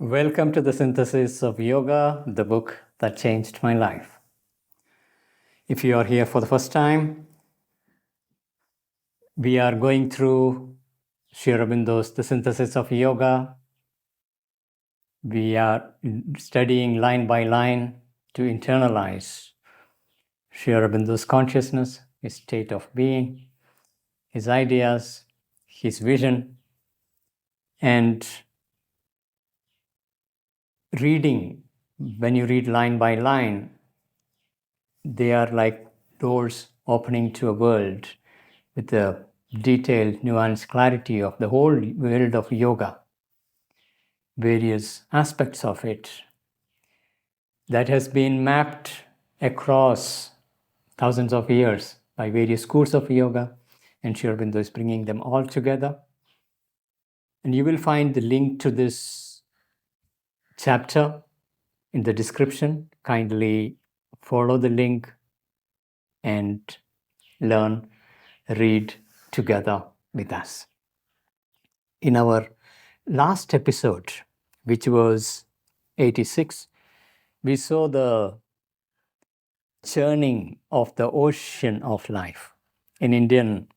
Welcome to the Synthesis of Yoga, the book that changed my life. If you are here for the first time, we are going through Sri Aurobindo's The Synthesis of Yoga. We are studying line by line to internalize Sri Aurobindo's consciousness, his state of being, his ideas, his vision, and reading. When you read line by line, they are like doors opening to a world with the detailed, nuanced clarity of the whole world of yoga, various aspects of it that has been mapped across thousands of years by various schools of yoga, and Sri Aurobindo is bringing them all together. And you will find the link to this chapter in the description. Kindly follow the link and learn, read together with us. In our last episode, which was 86, we saw the churning of the ocean of life. In Indian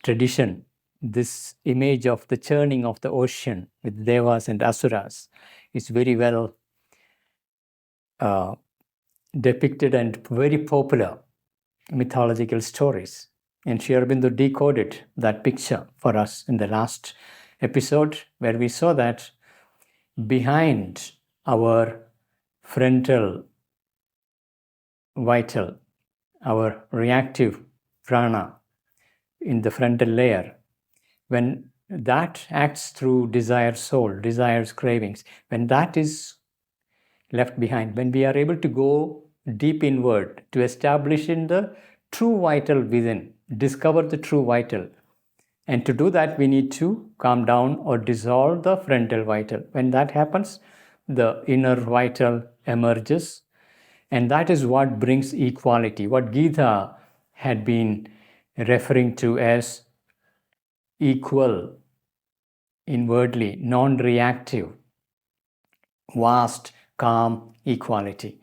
tradition, this image of the churning of the ocean with devas and asuras is very well depicted and very popular mythological stories. And Sri Aurobindo decoded that picture for us in the last episode, where we saw that behind our frontal vital, our reactive prana in the frontal layer, when that acts through desire soul, desires, cravings, when that is left behind, when we are able to go deep inward to establish in the true vital within, discover the true vital. And to do that, we need to calm down or dissolve the frontal vital. When that happens, the inner vital emerges. And that is what brings equality, what Gita had been referring to as equal, inwardly, non-reactive, vast, calm equality.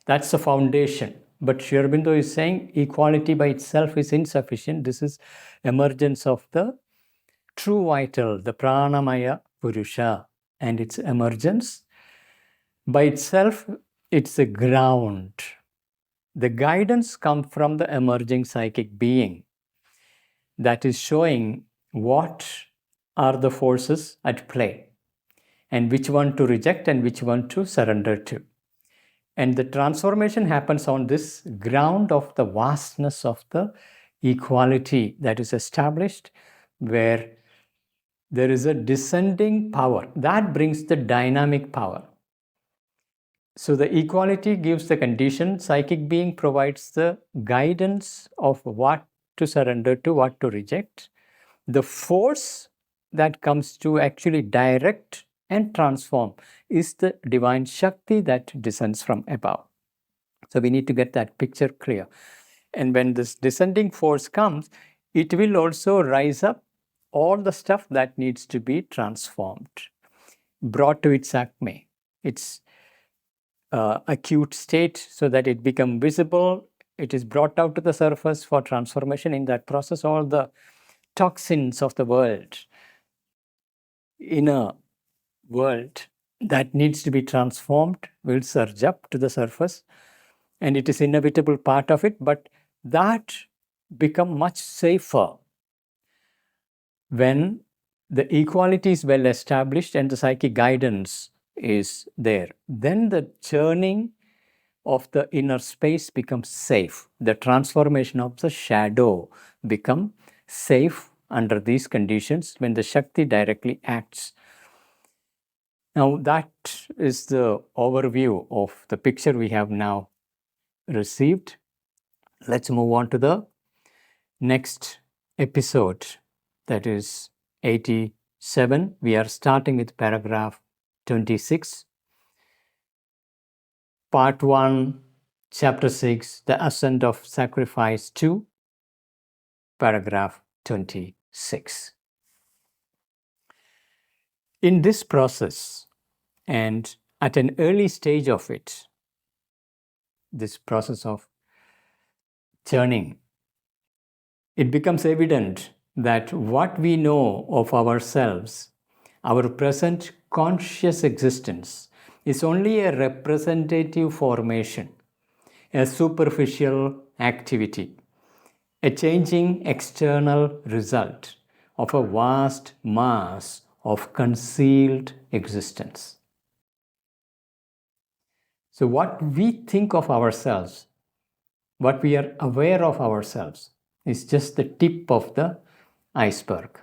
That's the foundation. But Sri Aurobindo is saying equality by itself is insufficient. This is emergence of the true vital, the pranamaya purusha, and its emergence. By itself, it's a ground. The guidance comes from the emerging psychic being that is showing what are the forces at play and which one to reject and which one to surrender to. And the transformation happens on this ground of the vastness of the equality that is established, where there is a descending power that brings the dynamic power. So the equality gives the condition, psychic being provides the guidance of what to surrender to, what to reject. The force that comes to actually direct and transform is the Divine Shakti that descends from above. So we need to get that picture clear. And when this descending force comes, it will also rise up all the stuff that needs to be transformed, brought to its acme, its acute state, so that it becomes visible. It is brought out to the surface for transformation. In that process, all the toxins of the world, inner world that needs to be transformed, will surge up to the surface, and it is inevitable part of it. But that become much safer when the equality is well established and the psychic guidance is there. Then the churning of the inner space becomes safe. The transformation of the shadow becomes safe under these conditions when the Shakti directly acts. Now that is the overview of the picture we have now received. Let's move on to the next episode, that is 87. We are starting with paragraph 26. Part 1, Chapter 6, The Ascent of Sacrifice 2, paragraph 26. In this process, and at an early stage of it, this process of churning, it becomes evident that what we know of ourselves, our present conscious existence, is only a representative formation, a superficial activity, a changing external result of a vast mass of concealed existence. So, what we think of ourselves, what we are aware of ourselves, is just the tip of the iceberg.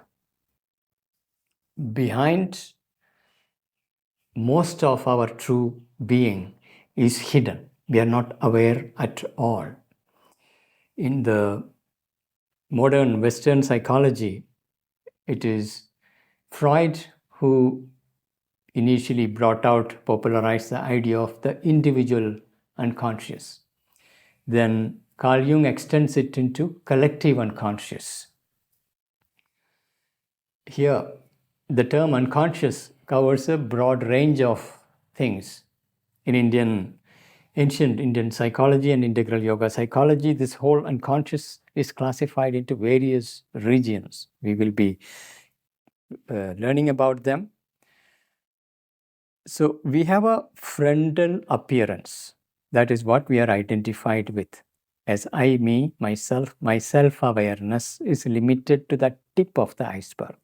Behind most of our true being is hidden. We are not aware at all. In the modern Western psychology, it is Freud who initially popularized the idea of the individual unconscious. Then Carl Jung extends it into collective unconscious. Here, the term unconscious covers a broad range of things. In ancient Indian psychology and integral yoga psychology, this whole unconscious is classified into various regions. We will be learning about them. So we have a frontal appearance. That is what we are identified with. As I, me, myself, my self-awareness is limited to the tip of the iceberg.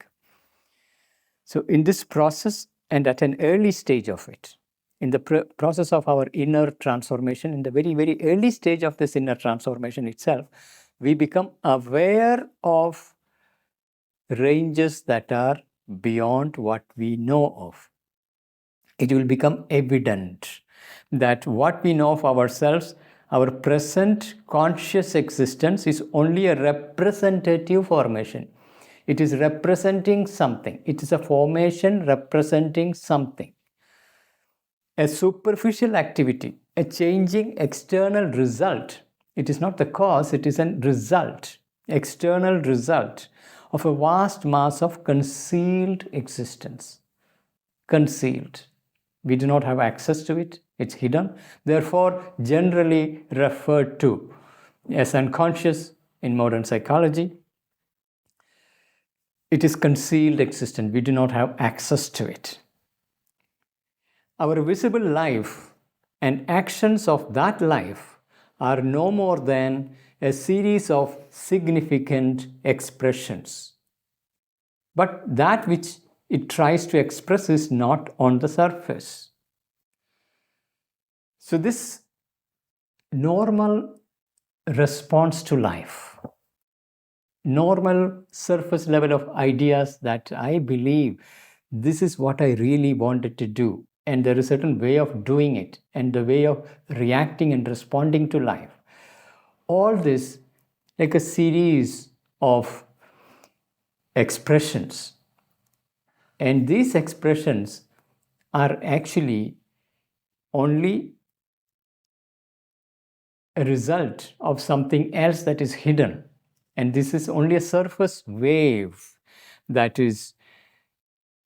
So in this process, and at an early stage of it, in the process of our inner transformation, in the very, very early stage of this inner transformation itself, we become aware of ranges that are beyond what we know of. It will become evident that what we know of ourselves, our present conscious existence, is only a representative formation. It is representing something. It is a formation representing something. A superficial activity, a changing external result. It is not the cause, it is a result, external result of a vast mass of concealed existence. Concealed. We do not have access to it, it's hidden, therefore generally referred to as unconscious in modern psychology. It is concealed existence, we do not have access to it. Our visible life and actions of that life are no more than a series of significant expressions. But that which it tries to express is not on the surface. So this normal response to life, normal surface level of ideas that I believe this is what I really wanted to do, and there is a certain way of doing it and the way of reacting and responding to life. All this like a series of expressions. And these expressions are actually only a result of something else that is hidden. And this is only a surface wave that is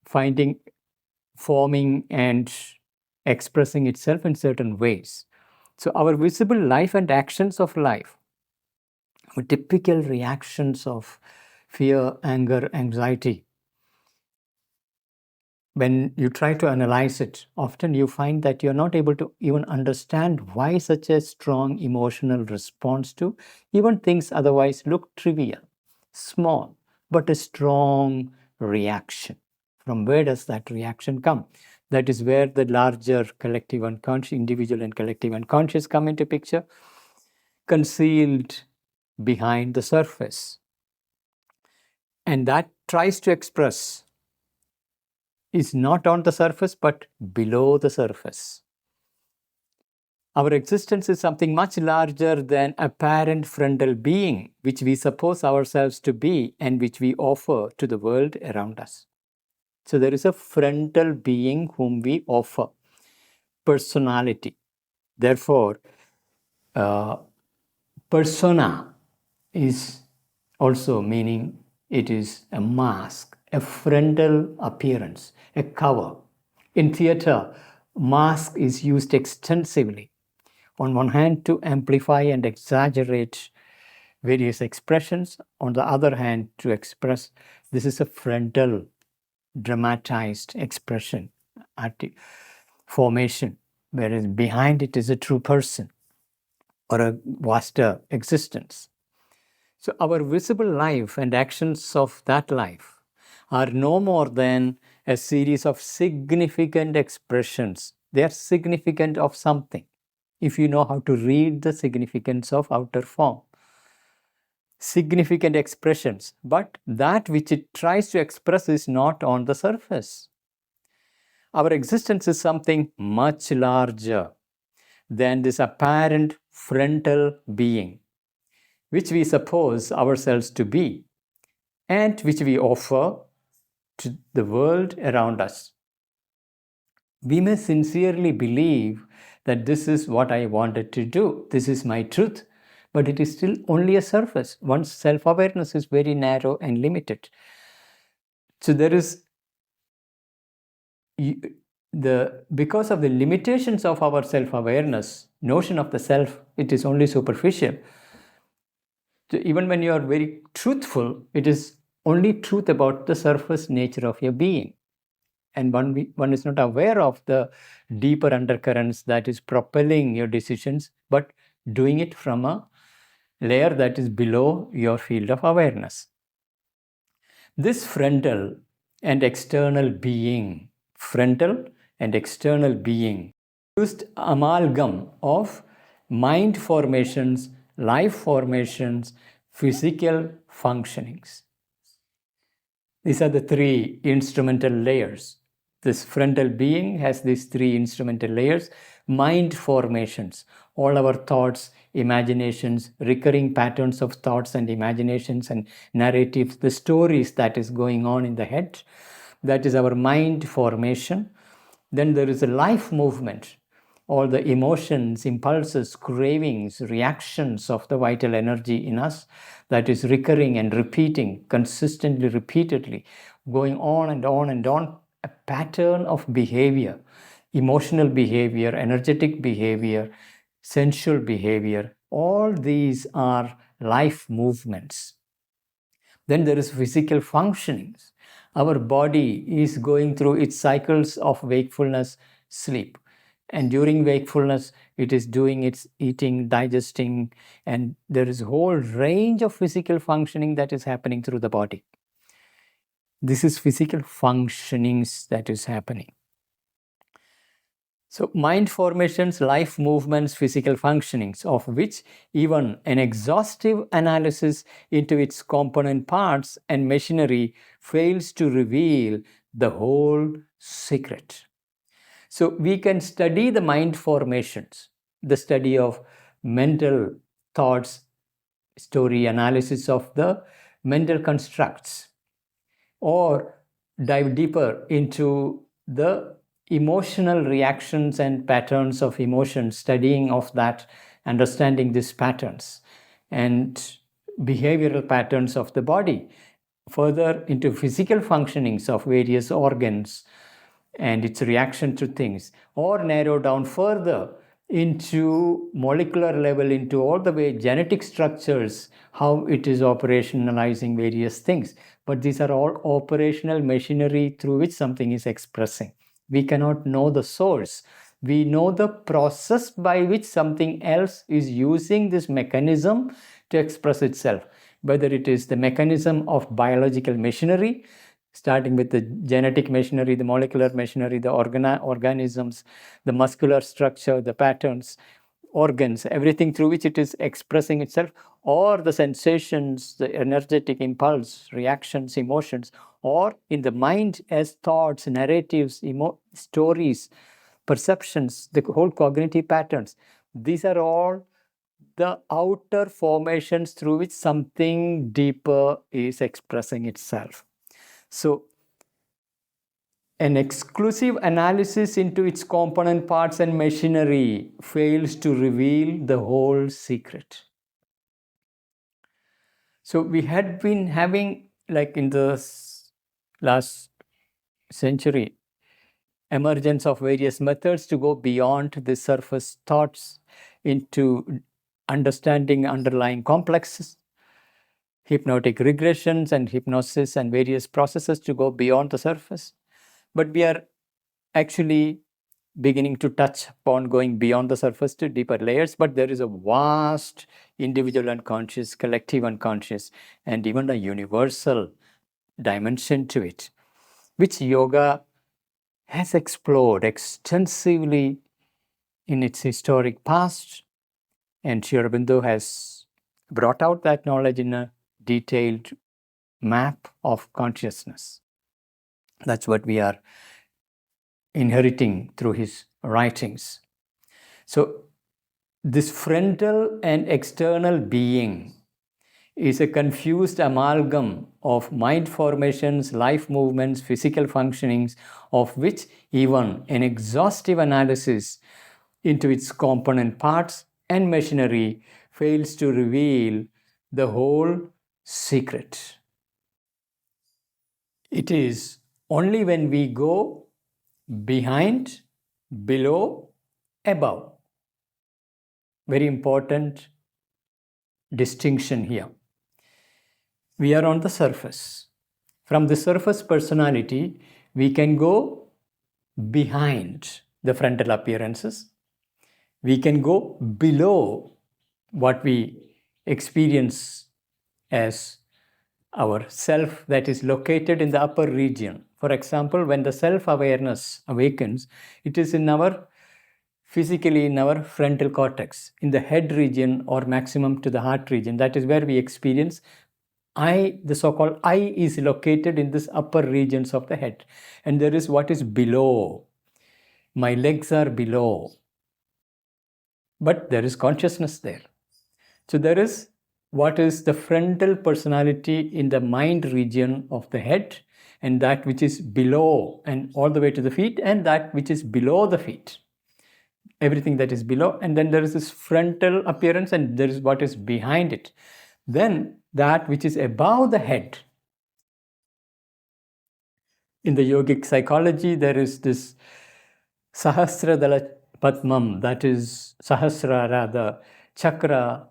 forming and expressing itself in certain ways. So our visible life and actions of life, our typical reactions of fear, anger, anxiety, when you try to analyze it, often you find that you're not able to even understand why such a strong emotional response to even things otherwise look trivial, small, but a strong reaction. From where does that reaction come? That is where the larger collective unconscious, individual and collective unconscious come into picture, concealed behind the surface. And that tries to express is not on the surface, but below the surface. Our existence is something much larger than apparent frontal being, which we suppose ourselves to be and which we offer to the world around us. So there is a frontal being whom we offer, personality. Therefore, persona is also meaning it is a mask, a frontal appearance, a cover. In theater, mask is used extensively. On one hand, to amplify and exaggerate various expressions. On the other hand, to express this is a frontal, dramatized expression, formation, whereas behind it is a true person or a vaster existence. So, our visible life and actions of that life are no more than a series of significant expressions. They are significant of something, if you know how to read the significance of outer form. Significant expressions, but that which it tries to express is not on the surface. Our existence is something much larger than this apparent frontal being, which we suppose ourselves to be, and which we offer to the world around us. We may sincerely believe that this is what I wanted to do, this is my truth, but it is still only a surface. One's self-awareness is very narrow and limited. So there is because of the limitations of our self-awareness, notion of the self, it is only superficial. So even when you are very truthful, it is only truth about the surface nature of your being. And one is not aware of the deeper undercurrents that is propelling your decisions, but doing it from a layer that is below your field of awareness. This frontal and external being, used amalgam of mind formations, life formations, physical functionings. These are the three instrumental layers. This frontal being has these three instrumental layers. Mind formations, all our thoughts, imaginations, recurring patterns of thoughts and imaginations and narratives, the stories that is going on in the head, that is our mind formation. Then there is a life movement, all the emotions, impulses, cravings, reactions of the vital energy in us that is recurring and repeating, consistently, repeatedly, going on and on and on, a pattern of behavior, emotional behavior, energetic behavior, sensual behavior. All these are life movements. Then there is physical functionings. Our body is going through its cycles of wakefulness, sleep. And during wakefulness, it is doing its eating, digesting, and there is a whole range of physical functioning that is happening through the body. This is physical functionings that is happening. So mind formations, life movements, physical functionings, of which even an exhaustive analysis into its component parts and machinery fails to reveal the whole secret. So we can study the mind formations, the study of mental thoughts, story analysis of the mental constructs, or dive deeper into the emotional reactions and patterns of emotion, studying of that, understanding these patterns and behavioral patterns of the body, further into physical functionings of various organs and its reaction to things, or narrow down further into molecular level, into all the way genetic structures, how it is operationalizing various things. But these are all operational machinery through which something is expressing. We cannot know the source. We know the process by which something else is using this mechanism to express itself, whether it is the mechanism of biological machinery, starting with the genetic machinery, the molecular machinery, the organisms, the muscular structure, the patterns, organs, everything through which it is expressing itself, or the sensations, the energetic impulse, reactions, emotions, or in the mind as thoughts, narratives, stories, perceptions, the whole cognitive patterns. These are all the outer formations through which something deeper is expressing itself. So, an exclusive analysis into its component parts and machinery fails to reveal the whole secret. So, we had been having, like in the last century, emergence of various methods to go beyond the surface thoughts into understanding underlying complexes, hypnotic regressions and hypnosis and various processes to go beyond the surface. But we are actually beginning to touch upon going beyond the surface to deeper layers, but there is a vast individual unconscious, collective unconscious, and even a universal dimension to it, which yoga has explored extensively in its historic past, and Sri Aurobindo has brought out that knowledge in a detailed map of consciousness. That's what we are inheriting through his writings. So this frontal and external being is a confused amalgam of mind formations, life movements, physical functionings, of which even an exhaustive analysis into its component parts and machinery fails to reveal the whole secret. It is only when we go behind, below, above. Very important distinction here. We are on the surface. From the surface personality, we can go behind the frontal appearances. We can go below what we experience as our self that is located in the upper region. For example, when the self-awareness awakens, it is in our physically in our frontal cortex, in the head region or maximum to the heart region. That is where we experience I, the so-called I is located in this upper regions of the head. And there is what is below. My legs are below. But there is consciousness there. So there is what is the frontal personality in the mind region of the head, and that which is below and all the way to the feet, and that which is below the feet. Everything that is below, and then there is this frontal appearance, and there is what is behind it. Then that which is above the head. In the yogic psychology, there is this Sahasradala Padmam, that is Sahasrara, the chakra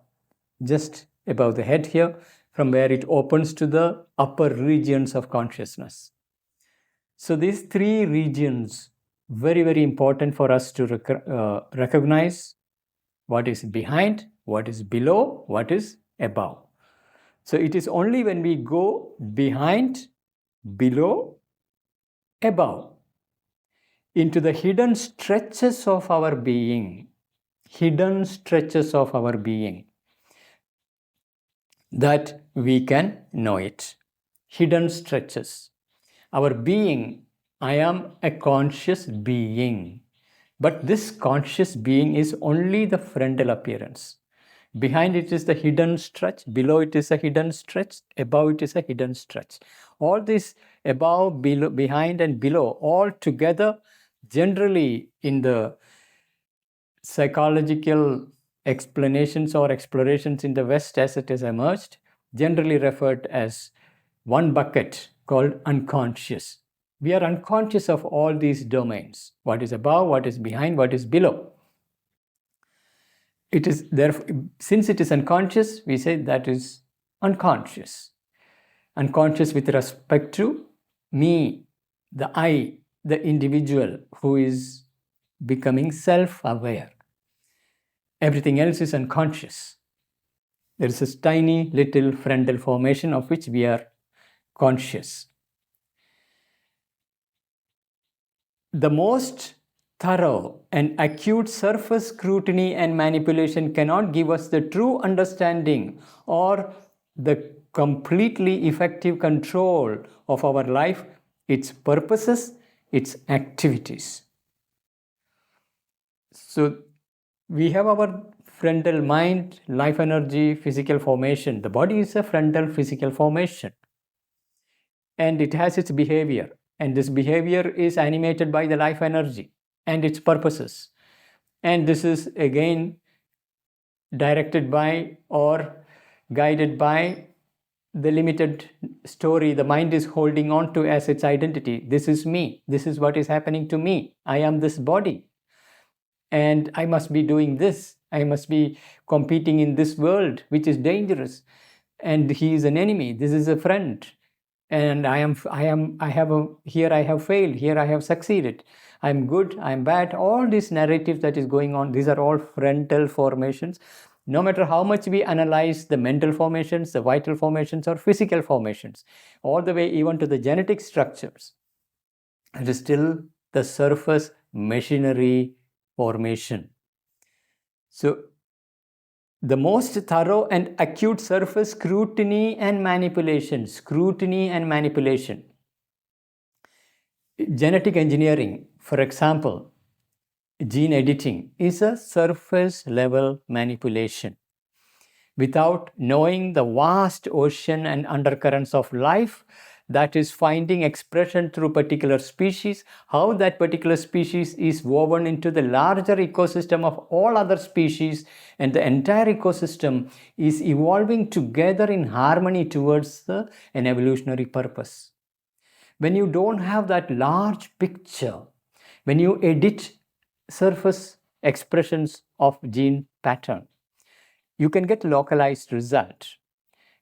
just above the head here, from where it opens to the upper regions of consciousness. So these three regions, very, very important for us to recognize what is behind, what is below, what is above. So it is only when we go behind, below, above, into the hidden stretches of our being, that we can know it. Hidden stretches. Our being, I am a conscious being. But this conscious being is only the frontal appearance. Behind it is the hidden stretch, below it is a hidden stretch, above it is a hidden stretch. All this above, below, behind and below, all together, generally in the psychological explanations or explorations in the West as it has emerged, generally referred as one bucket called unconscious. We are unconscious of all these domains. What is above, what is behind, what is below. It is therefore, since it is unconscious, we say that is unconscious. Unconscious with respect to me, the I, the individual who is becoming self-aware. Everything else is unconscious. There is a tiny little frontal formation of which we are conscious. The most thorough and acute surface scrutiny and manipulation cannot give us the true understanding or the completely effective control of our life, its purposes, its activities. So we have our frontal mind, life energy, physical formation. The body is a frontal physical formation. And it has its behavior. And this behavior is animated by the life energy and its purposes. And this is again directed by or guided by the limited story the mind is holding on to as its identity. This is me. This is what is happening to me. I am this body. And I must be doing this. I must be competing in this world, which is dangerous. And he is an enemy. This is a friend. And I have failed. Here I have succeeded. I'm good. I'm bad. All these narratives that is going on, these are all frontal formations. No matter how much we analyze the mental formations, the vital formations, or physical formations, all the way even to the genetic structures, it is still the surface machinery formation. So the most thorough and acute surface scrutiny and manipulation. Genetic engineering, for example, gene editing, is a surface level manipulation. Without knowing the vast ocean and undercurrents of life that is finding expression through particular species, how that particular species is woven into the larger ecosystem of all other species, and the entire ecosystem is evolving together in harmony towards an evolutionary purpose. When you don't have that large picture, when you edit surface expressions of gene pattern, you can get localized result,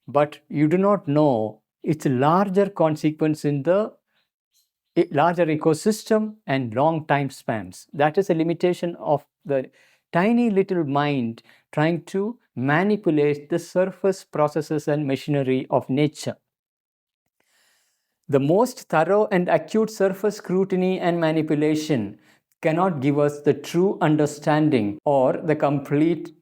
but you do not know its larger consequence in the larger ecosystem and long time spans. That is a limitation of the tiny little mind trying to manipulate the surface processes and machinery of nature. The most thorough and acute surface scrutiny and manipulation cannot give us the true understanding or the completely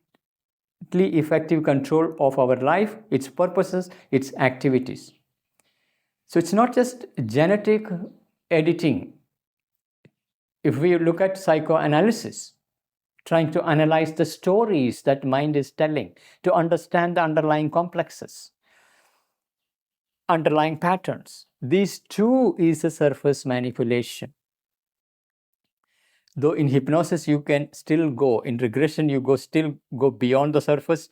effective control of our life, its purposes, its activities. So it's not just genetic editing. If we look at psychoanalysis, trying to analyze the stories that mind is telling, to understand the underlying complexes, underlying patterns, these too is a surface manipulation. Though in hypnosis you can still go, in regression you still go beyond the surface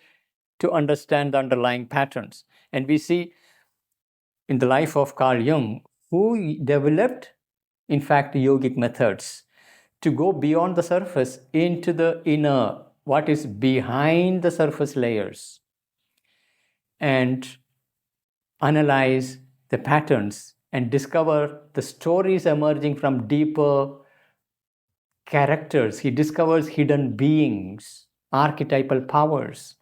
to understand the underlying patterns. And we see in the life of Carl Jung, who developed, in fact, yogic methods to go beyond the surface into the inner, what is behind the surface layers, and analyze the patterns and discover the stories emerging from deeper characters. He discovers hidden beings, archetypal powers.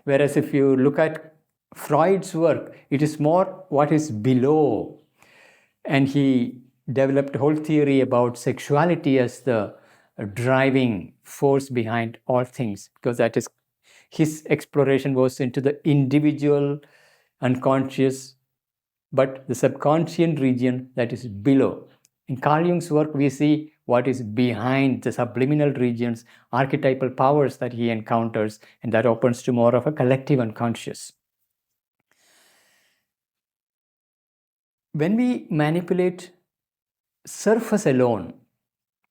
Whereas if you look at Freud's work, it is more what is below. And he developed a whole theory about sexuality as the driving force behind all things, because that is his exploration was into the individual unconscious, but the subconscious region that is below. In Carl Jung's work, we see what is behind the subliminal regions, archetypal powers that he encounters, and that opens to more of a collective unconscious. When we manipulate surface alone,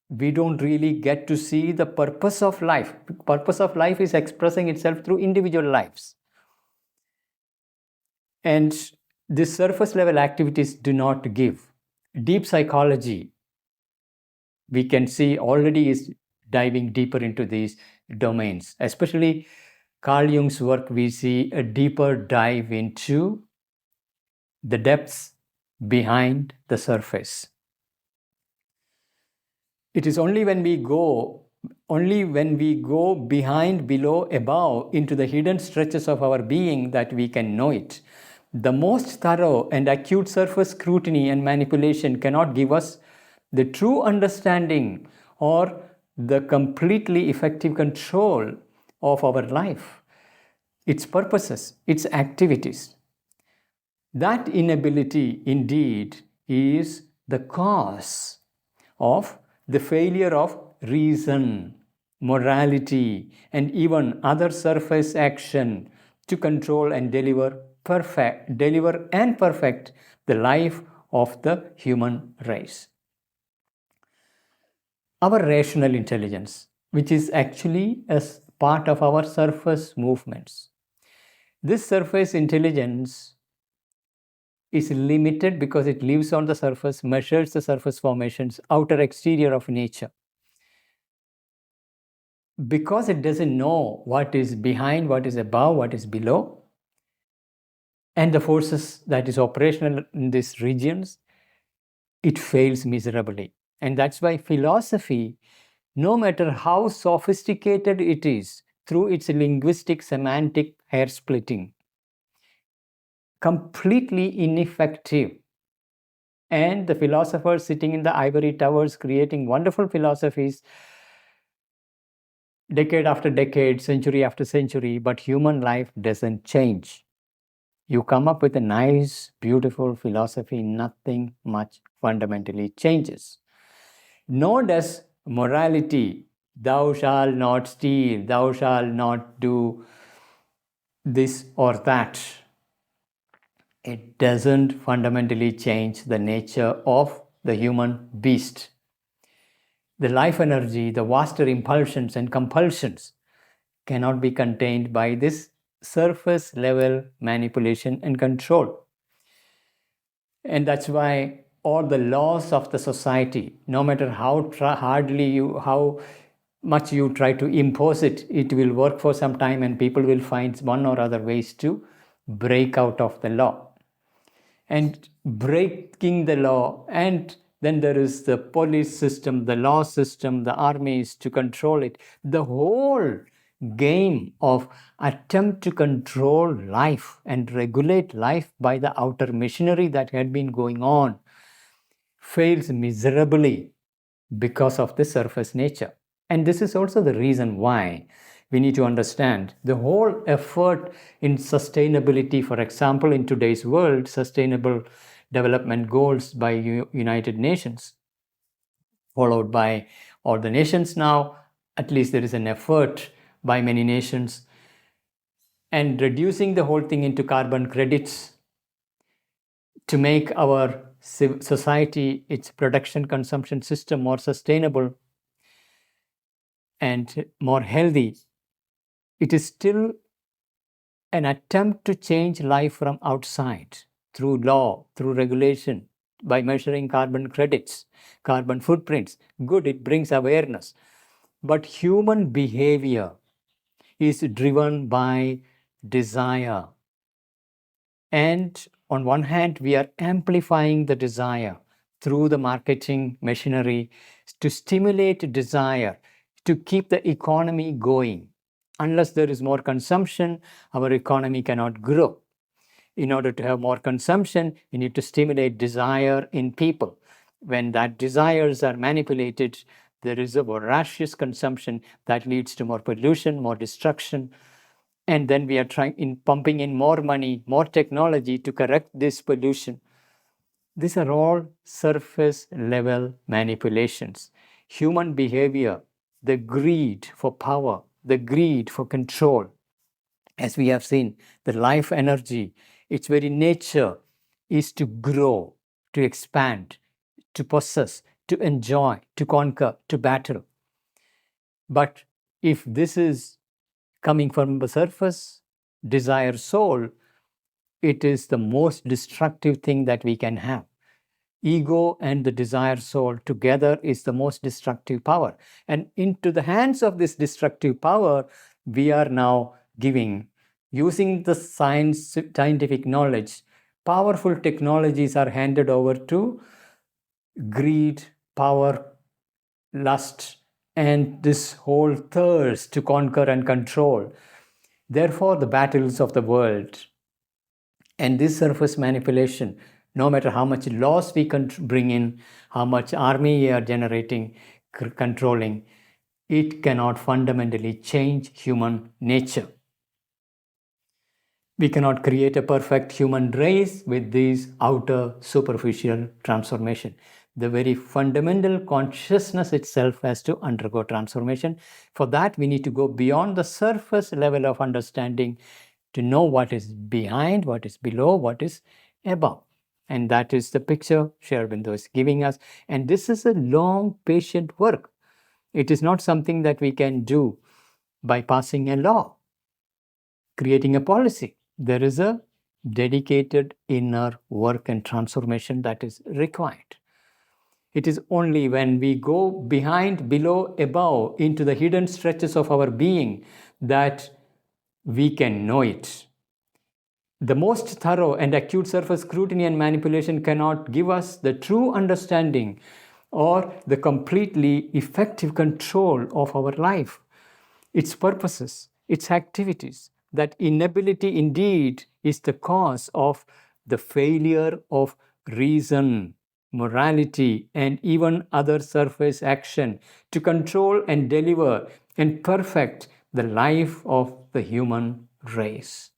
we don't really get to see the purpose of life. The purpose of life is expressing itself through individual lives. And these surface level activities do not give. Deep psychology, we can see already is diving deeper into these domains. Especially Carl Jung's work, we see a deeper dive into the depths behind the surface. It is only when we go behind, below, above, into the hidden stretches of our being that we can know it. The most thorough and acute surface scrutiny and manipulation cannot give us the true understanding or the completely effective control of our life, its purposes, its activities. That inability indeed is the cause of the failure of reason, morality, and even other surface action to control and deliver and perfect the life of the human race. Our rational intelligence, which is actually a part of our surface movements. This surface intelligence is limited because it lives on the surface, measures the surface formations, outer exterior of nature. Because it doesn't know what is behind, what is above, what is below, and the forces that is operational in these regions, it fails miserably. And that's why philosophy, no matter how sophisticated it is, through its linguistic, semantic hair splitting, completely ineffective. And the philosophers sitting in the ivory towers creating wonderful philosophies, decade after decade, century after century, but human life doesn't change. You come up with a nice, beautiful philosophy, nothing much fundamentally changes. Nor does morality, thou shalt not steal, thou shalt not do this or that. It doesn't fundamentally change the nature of the human beast. The life energy, the vaster impulsions and compulsions cannot be contained by this surface level manipulation and control. And that's why all the laws of the society, no matter how how much you try to impose it, it will work for some time and people will find one or other ways to break out of the law. And breaking the law, and then there is the police system, the law system, the armies to control it. The whole game of attempt to control life and regulate life by the outer machinery that had been going on fails miserably because of the surface nature. And this is also the reason why we need to understand the whole effort in sustainability. For example, in today's world, sustainable development goals by United Nations, followed by all the nations now. At least there is an effort by many nations, and reducing the whole thing into carbon credits to make our society, its production consumption system more sustainable and more healthy. It is still an attempt to change life from outside through law, through regulation, by measuring carbon credits, carbon footprints. Good, it brings awareness. But human behavior is driven by desire. And on one hand, we are amplifying the desire through the marketing machinery to stimulate desire, to keep the economy going. Unless there is more consumption, our economy cannot grow. In order to have more consumption, we need to stimulate desire in people. When that desires are manipulated, there is a voracious consumption that leads to more pollution, more destruction. And then we are pumping in more money, more technology to correct this pollution. These are all surface level manipulations. Human behavior, the greed for power, the greed for control. As we have seen, the life energy, its very nature is to grow, to expand, to possess, to enjoy, to conquer, to battle. But if this is coming from the surface, desire soul, it is the most destructive thing that we can have. Ego and the desire soul together is the most destructive power. And into the hands of this destructive power, we are now giving, using the scientific knowledge, powerful technologies are handed over to greed, power, lust, and this whole thirst to conquer and control. Therefore, the battles of the world and this surface manipulation, no matter how much laws we can bring in, how much army we are generating, controlling, it cannot fundamentally change human nature. We cannot create a perfect human race with these outer superficial transformation. The very fundamental consciousness itself has to undergo transformation. For that, we need to go beyond the surface level of understanding to know what is behind, what is below, what is above. And that is the picture Sri Aurobindo is giving us. And this is a long, patient work. It is not something that we can do by passing a law, creating a policy. There is a dedicated inner work and transformation that is required. It is only when we go behind, below, above into the hidden stretches of our being that we can know it. The most thorough and acute surface scrutiny and manipulation cannot give us the true understanding or the completely effective control of our life, its purposes, its activities. That inability indeed is the cause of the failure of reason, morality, and even other surface action to control and deliver and perfect the life of the human race.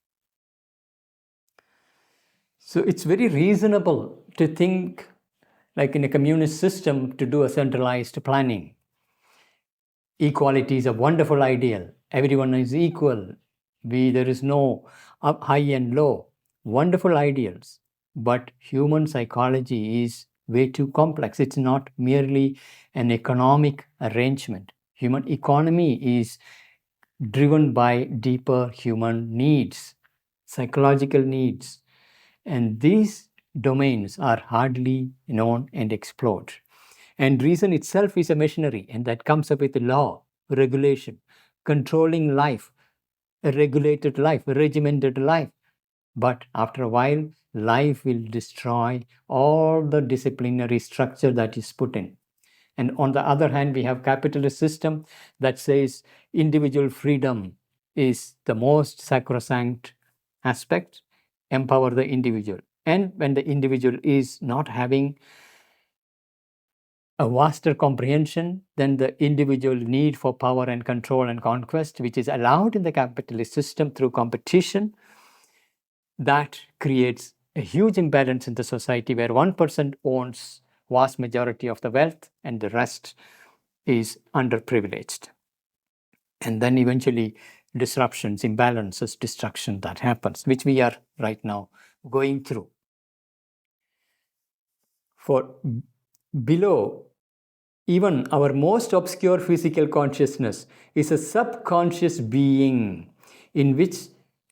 So it's very reasonable to think, like in a communist system, to do a centralized planning. Equality is a wonderful ideal. Everyone is equal. There is no up, high and low. Wonderful ideals. But human psychology is way too complex. It's not merely an economic arrangement. Human economy is driven by deeper human needs, psychological needs. And these domains are hardly known and explored. And reason itself is a machinery, and that comes up with law, regulation, controlling life, a regulated life, a regimented life. But after a while, life will destroy all the disciplinary structure that is put in. And on the other hand, we have capitalist system that says individual freedom is the most sacrosanct aspect, empower the individual. And when the individual is not having a vaster comprehension than the individual need for power and control and conquest, which is allowed in the capitalist system through competition, that creates a huge imbalance in the society where one person owns vast majority of the wealth and the rest is underprivileged. And then eventually disruptions, imbalances, destruction that happens, which we are right now going through. For below, even our most obscure physical consciousness is a subconscious being in which,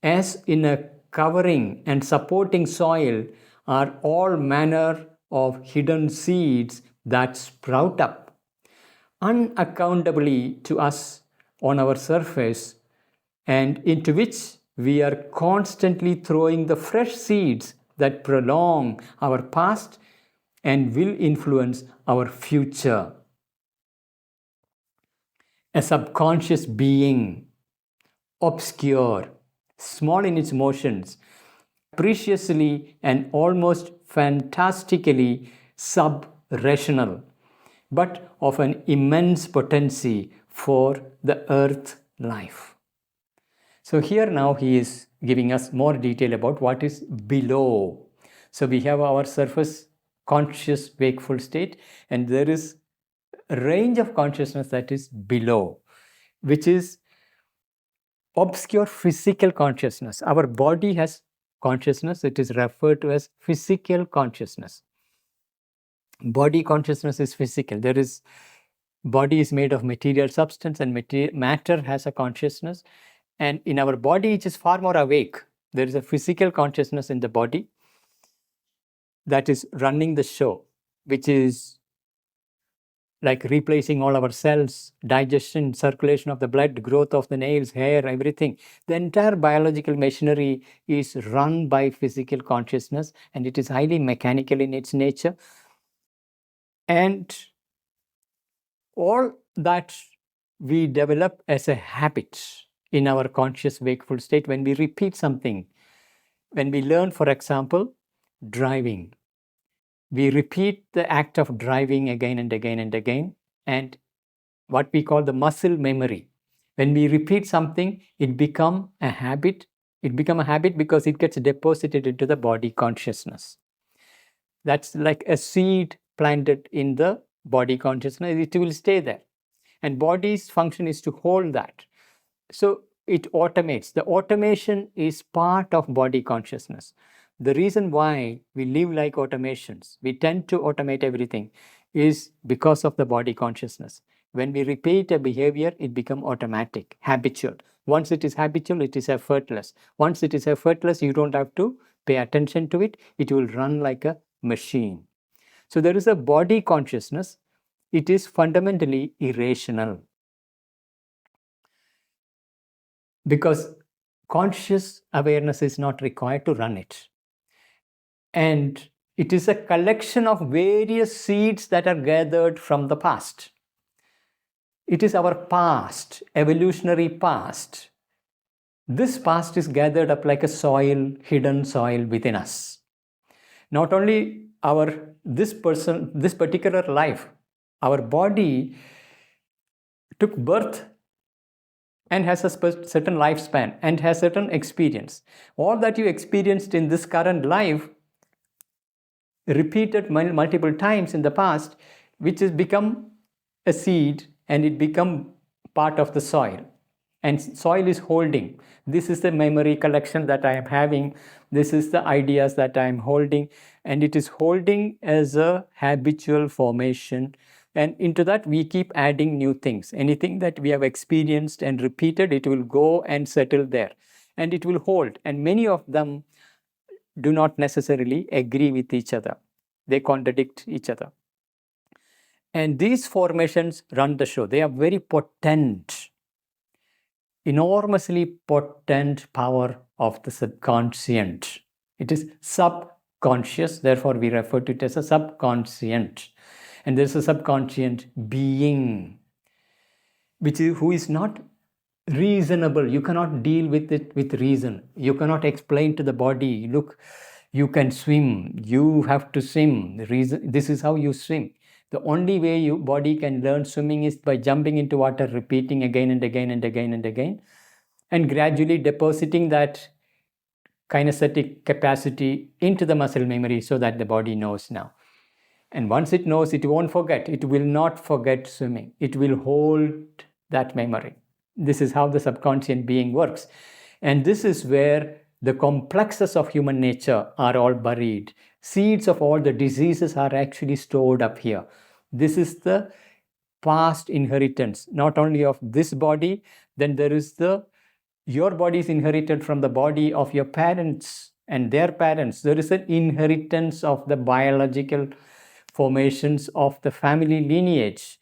as in a covering and supporting soil, are all manner of hidden seeds that sprout up unaccountably to us on our surface, and into which we are constantly throwing the fresh seeds that prolong our past and will influence our future. A subconscious being, obscure, small in its motions, preciously and almost fantastically sub-rational, but of an immense potency for the earth life. So here now he is giving us more detail about what is below. So we have our surface conscious wakeful state, and there is a range of consciousness that is below, which is obscure physical consciousness. Our body has consciousness. It is referred to as physical consciousness. Body consciousness is physical. Body is made of material substance, and matter has a consciousness. And in our body, it is far more awake. There is a physical consciousness in the body that is running the show, which is like replacing all our cells, digestion, circulation of the blood, growth of the nails, hair, everything. The entire biological machinery is run by physical consciousness, and it is highly mechanical in its nature. And all that we develop as a habit in our conscious wakeful state when we repeat something. When we learn, for example, driving, we repeat the act of driving again and again and again, and what we call the muscle memory. When we repeat something, it becomes a habit. It becomes a habit because it gets deposited into the body consciousness. That's like a seed planted in the body consciousness. It will stay there. And body's function is to hold that. So it automates. The automation is part of body consciousness. The reason why we live like automations, we tend to automate everything, is because of the body consciousness. When we repeat a behavior, it becomes automatic, habitual. Once it is habitual, it is effortless. Once it is effortless, you don't have to pay attention to it, it will run like a machine. So there is a body consciousness. It is fundamentally irrational, because conscious awareness is not required to run it. And it is a collection of various seeds that are gathered from the past. It is our past, evolutionary past. This past is gathered up like a soil, hidden soil within us. Not only this particular life, our body took birth and has a certain lifespan and has certain experience. All that you experienced in this current life, repeated multiple times in the past, which has become a seed, and it become part of the soil. And soil is holding. This is the memory collection that I am having. This is the ideas that I am holding. And it is holding as a habitual formation. And into that, we keep adding new things. Anything that we have experienced and repeated, it will go and settle there. And it will hold. And many of them do not necessarily agree with each other. They contradict each other. And these formations run the show. They are very potent, enormously potent power of the subconscient. It is subconscious, therefore we refer to it as a subconscient. And there is a subconscient being, who is not reasonable. You cannot deal with it with reason. You cannot explain to the body, look, you can swim, you have to swim. This is how you swim. The only way your body can learn swimming is by jumping into water, repeating again and again and again and again, and gradually depositing that kinesthetic capacity into the muscle memory so that the body knows now. And once it knows, it won't forget. It will not forget swimming. It will hold that memory. This is how the subconscient being works. And this is where the complexes of human nature are all buried. Seeds of all the diseases are actually stored up here. This is the past inheritance, not only of this body, then there is your body is inherited from the body of your parents and their parents. There is an inheritance of the biological formations of the family lineage.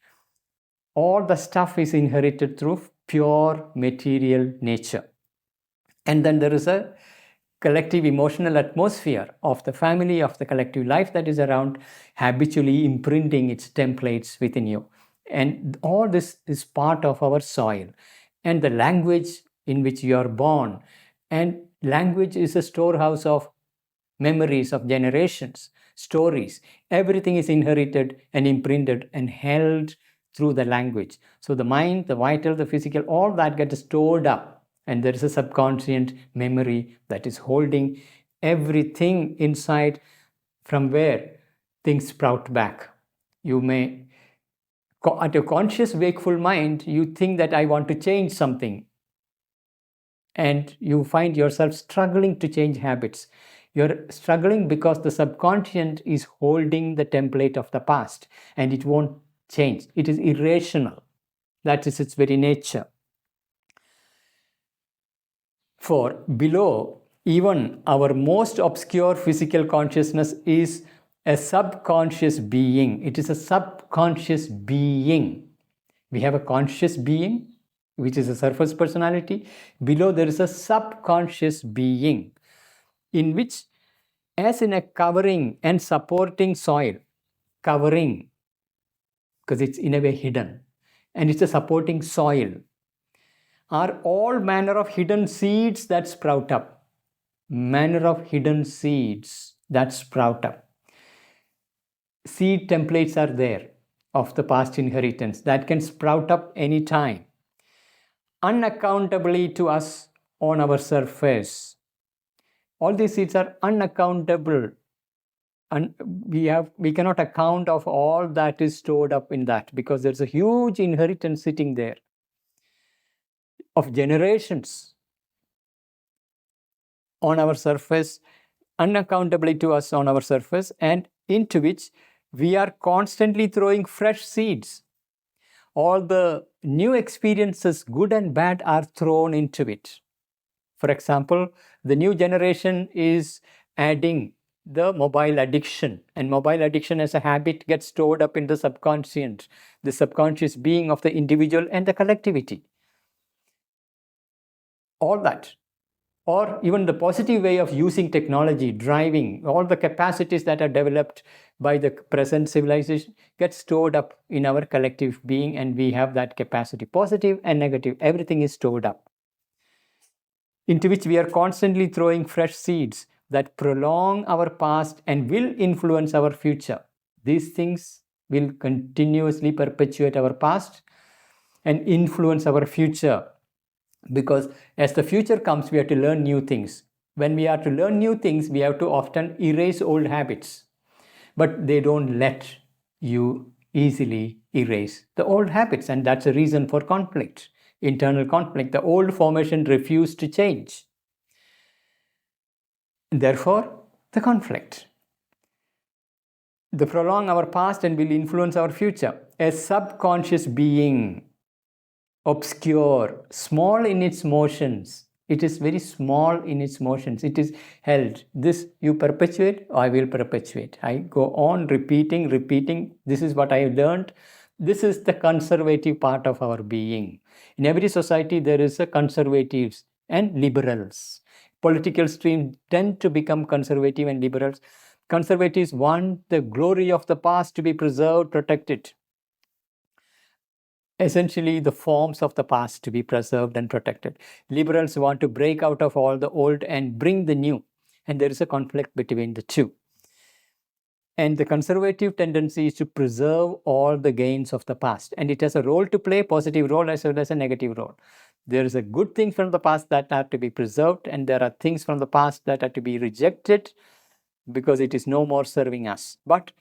All the stuff is inherited through pure material nature. And then there is a collective emotional atmosphere of the family, of the collective life that is around, habitually imprinting its templates within you. And all this is part of our soil. And the language in which you are born. And language is a storehouse of memories of generations, stories. Everything is inherited and imprinted and held through the language. So the mind, the vital, the physical, all that gets stored up. And there is a subconscient memory that is holding everything inside, from where things sprout back. You may, at your conscious wakeful mind, you think that I want to change something. And you find yourself struggling to change habits. You're struggling because the subconscient is holding the template of the past, and it won't change. It is irrational. That is its very nature. For below, even our most obscure physical consciousness is a subconscious being. It is a subconscious being. We have a conscious being, which is a surface personality. Below, there is a subconscious being, in which, as in a covering and supporting soil, covering, because it's in a way hidden, and it's a supporting soil, are all manner of hidden seeds that sprout up. Manner of hidden seeds that sprout up. Seed templates are there of the past inheritance that can sprout up any time, unaccountably to us on our surface. All these seeds are unaccountable, and we cannot account of all that is stored up in that, because there's a huge inheritance sitting there of generations on our surface, unaccountably to us on our surface, and into which we are constantly throwing fresh seeds. All the new experiences, good and bad, are thrown into it. For example, the new generation is adding the mobile addiction. And mobile addiction as a habit gets stored up in the subconscious being of the individual and the collectivity. All that. Or even the positive way of using technology, driving, all the capacities that are developed by the present civilization get stored up in our collective being, and we have that capacity. Positive and negative, everything is stored up, into which we are constantly throwing fresh seeds that prolong our past and will influence our future. These things will continuously perpetuate our past and influence our future. Because as the future comes, we have to learn new things. When we are to learn new things, we have to often erase old habits. But they don't let you easily erase the old habits. And that's a reason for conflict, internal conflict. The old formation refused to change. Therefore, the conflict. They prolong our past and will influence our future. A subconscious being, obscure, small in its motions. It is very small in its motions. It is held. This you perpetuate, I will perpetuate. I go on repeating. This is what I learned. This is the conservative part of our being. In every society, there is a conservatives and liberals. Political streams tend to become conservative and liberals. Conservatives want the glory of the past to be preserved, protected. Essentially, the forms of the past to be preserved and protected. Liberals want to break out of all the old and bring the new. And there is a conflict between the two. And the conservative tendency is to preserve all the gains of the past. And it has a role to play, positive role as well as a negative role. There is a good thing from the past that have to be preserved, and there are things from the past that are to be rejected because it is no more serving us. But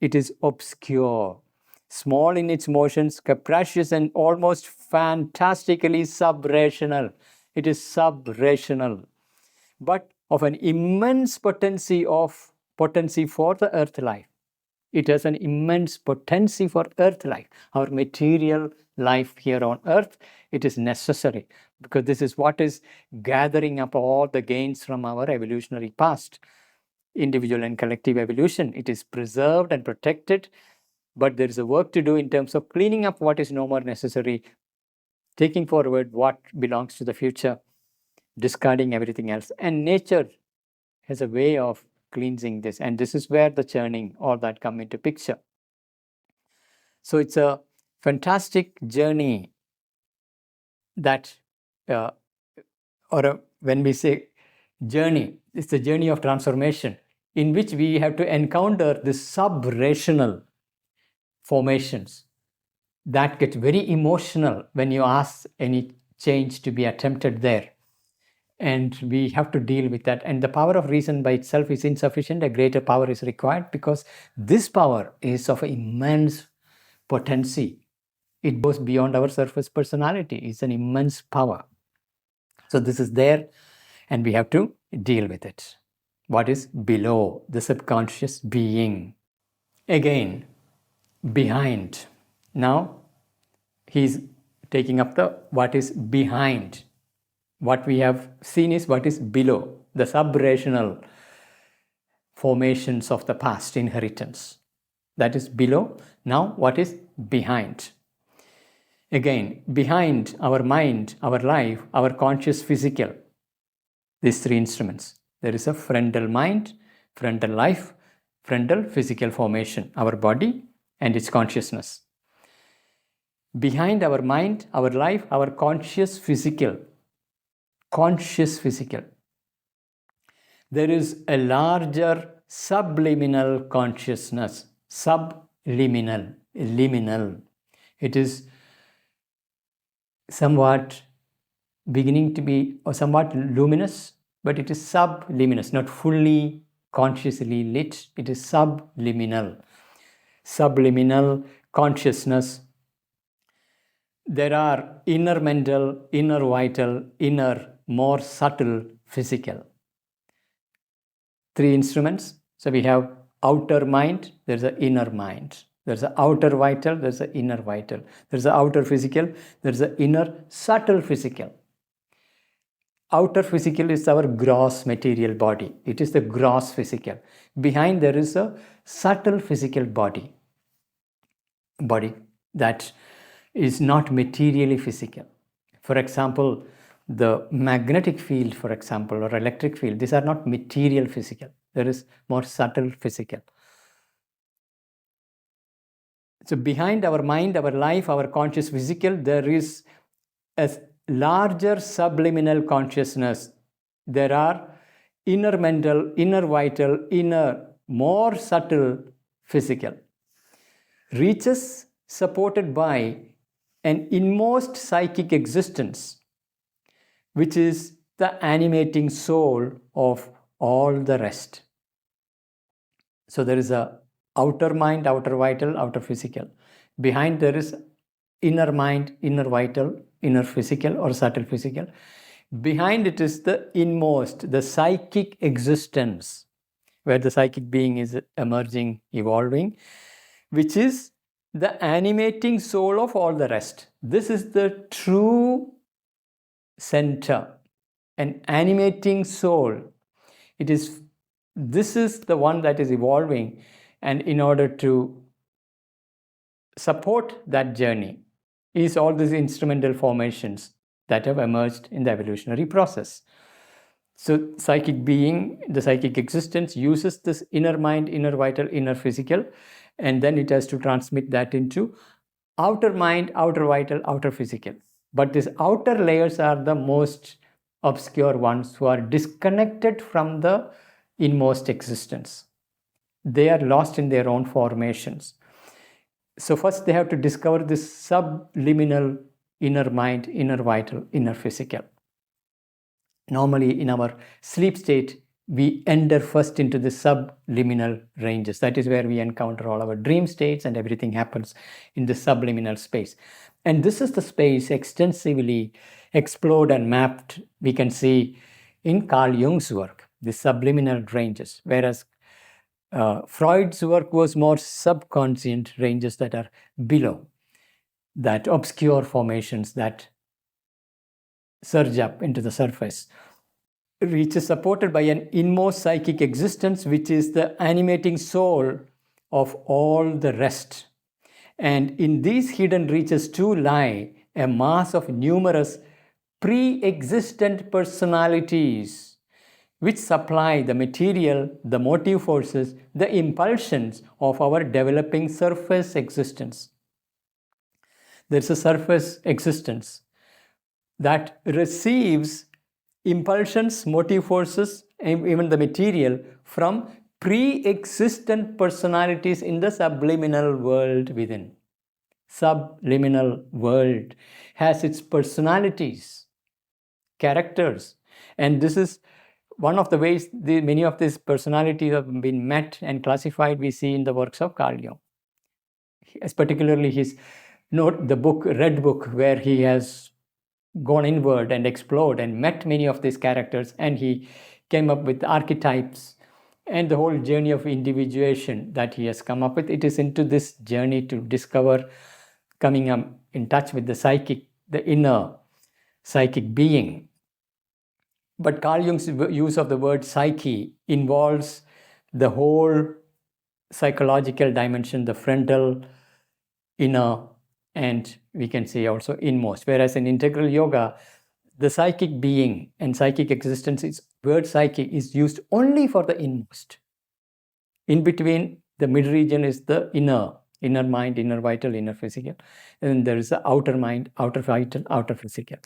it is obscure, small in its motions, capricious, and almost fantastically sub-rational. It is sub-rational, but of an immense potency for the earth life. It has an immense potency for earth life, our material life here on earth. It is necessary because this is what is gathering up all the gains from our evolutionary past, individual and collective evolution. It is preserved and protected, but there is a work to do in terms of cleaning up what is no more necessary, taking forward what belongs to the future, discarding everything else. And nature has a way of cleansing this, and this is where the churning, all that come into picture. So it's a fantastic journey that, when we say journey, it's the journey of transformation in which we have to encounter the sub-rational formations that get very emotional when you ask any change to be attempted there. And we have to deal with that. And the power of reason by itself is insufficient. A greater power is required because this power is of immense potency. It goes beyond our surface personality. It's an immense power. So this is there, and we have to deal with it. What is below the subconscious being? Again, behind. Now, he's taking up the what is behind. What we have seen is what is below, the sub-rational formations of the past inheritance. That is below. Now, what is behind? Again, behind our mind, our life, our conscious physical, these three instruments. There is a frontal mind, frontal life, frontal physical formation, our body and its consciousness. Behind our mind, our life, our conscious physical, there is a larger subliminal consciousness. Subliminal, liminal. It is somewhat beginning to be or somewhat luminous, but it is subliminous, not fully consciously lit. It is subliminal. Subliminal consciousness. There are inner mental, inner vital, inner more subtle physical. Three instruments. So we have outer mind, there's an inner mind. There's an outer vital, there's an inner vital. There's an outer physical, there's an inner subtle physical. outer physical is our gross material body. It is the gross physical. Behind there is a subtle physical body that is not materially physical. For example, the magnetic field, for example, or electric field, these are not material physical. There is more subtle physical. So behind our mind, our life, our conscious physical, there is a larger subliminal consciousness. There are inner mental, inner vital, inner more subtle physical. Reaches supported by an inmost psychic existence, which is the animating soul of all the rest. So there is a outer mind, outer vital, outer physical. Behind there is inner mind, inner vital, inner physical or subtle physical. Behind it is the inmost, the psychic existence, where the psychic being is emerging, evolving, which is the animating soul of all the rest. This is the true center, an animating soul. This is the one that is evolving, and in order to support that journey is all these instrumental formations that have emerged in the evolutionary process. So psychic being, the psychic existence, uses this inner mind, inner vital, inner physical, and then it has to transmit that into outer mind, outer vital, outer physical. But these outer layers are the most obscure ones who are disconnected from the inmost existence. They are lost in their own formations. So first they have to discover this subliminal inner mind, inner vital, inner physical. Normally in our sleep state, we enter first into the subliminal ranges. That is where we encounter all our dream states, and everything happens in the subliminal space. And this is the space extensively explored and mapped, we can see in Carl Jung's work, the subliminal ranges, whereas Freud's work was more subconscient ranges that are below, that obscure formations that surge up into the surface. Reaches supported by an inmost psychic existence, which is the animating soul of all the rest. And in these hidden reaches too lie a mass of numerous pre-existent personalities which supply the material, the motive forces, the impulsions of our developing surface existence. There's a surface existence that receives impulsions, motive forces, and even the material from pre-existent personalities in the subliminal world within. Subliminal world has its personalities, characters, and this is one of the ways many of these personalities have been met and classified. We see in the works of Carl Jung, particularly his Red Book, where he has gone inward and explored and met many of these characters, and he came up with archetypes and the whole journey of individuation that he has come up with. It is into this journey to discover, coming up in touch with the psychic, the inner psychic being. But Carl Jung's use of the word psyche involves the whole psychological dimension, the frontal, inner, and we can say also inmost. Whereas in integral yoga, the psychic being and psychic existence, word psyche is used only for the inmost. In between, the mid region is the inner mind, inner vital, inner physical. And there is the outer mind, outer vital, outer physical.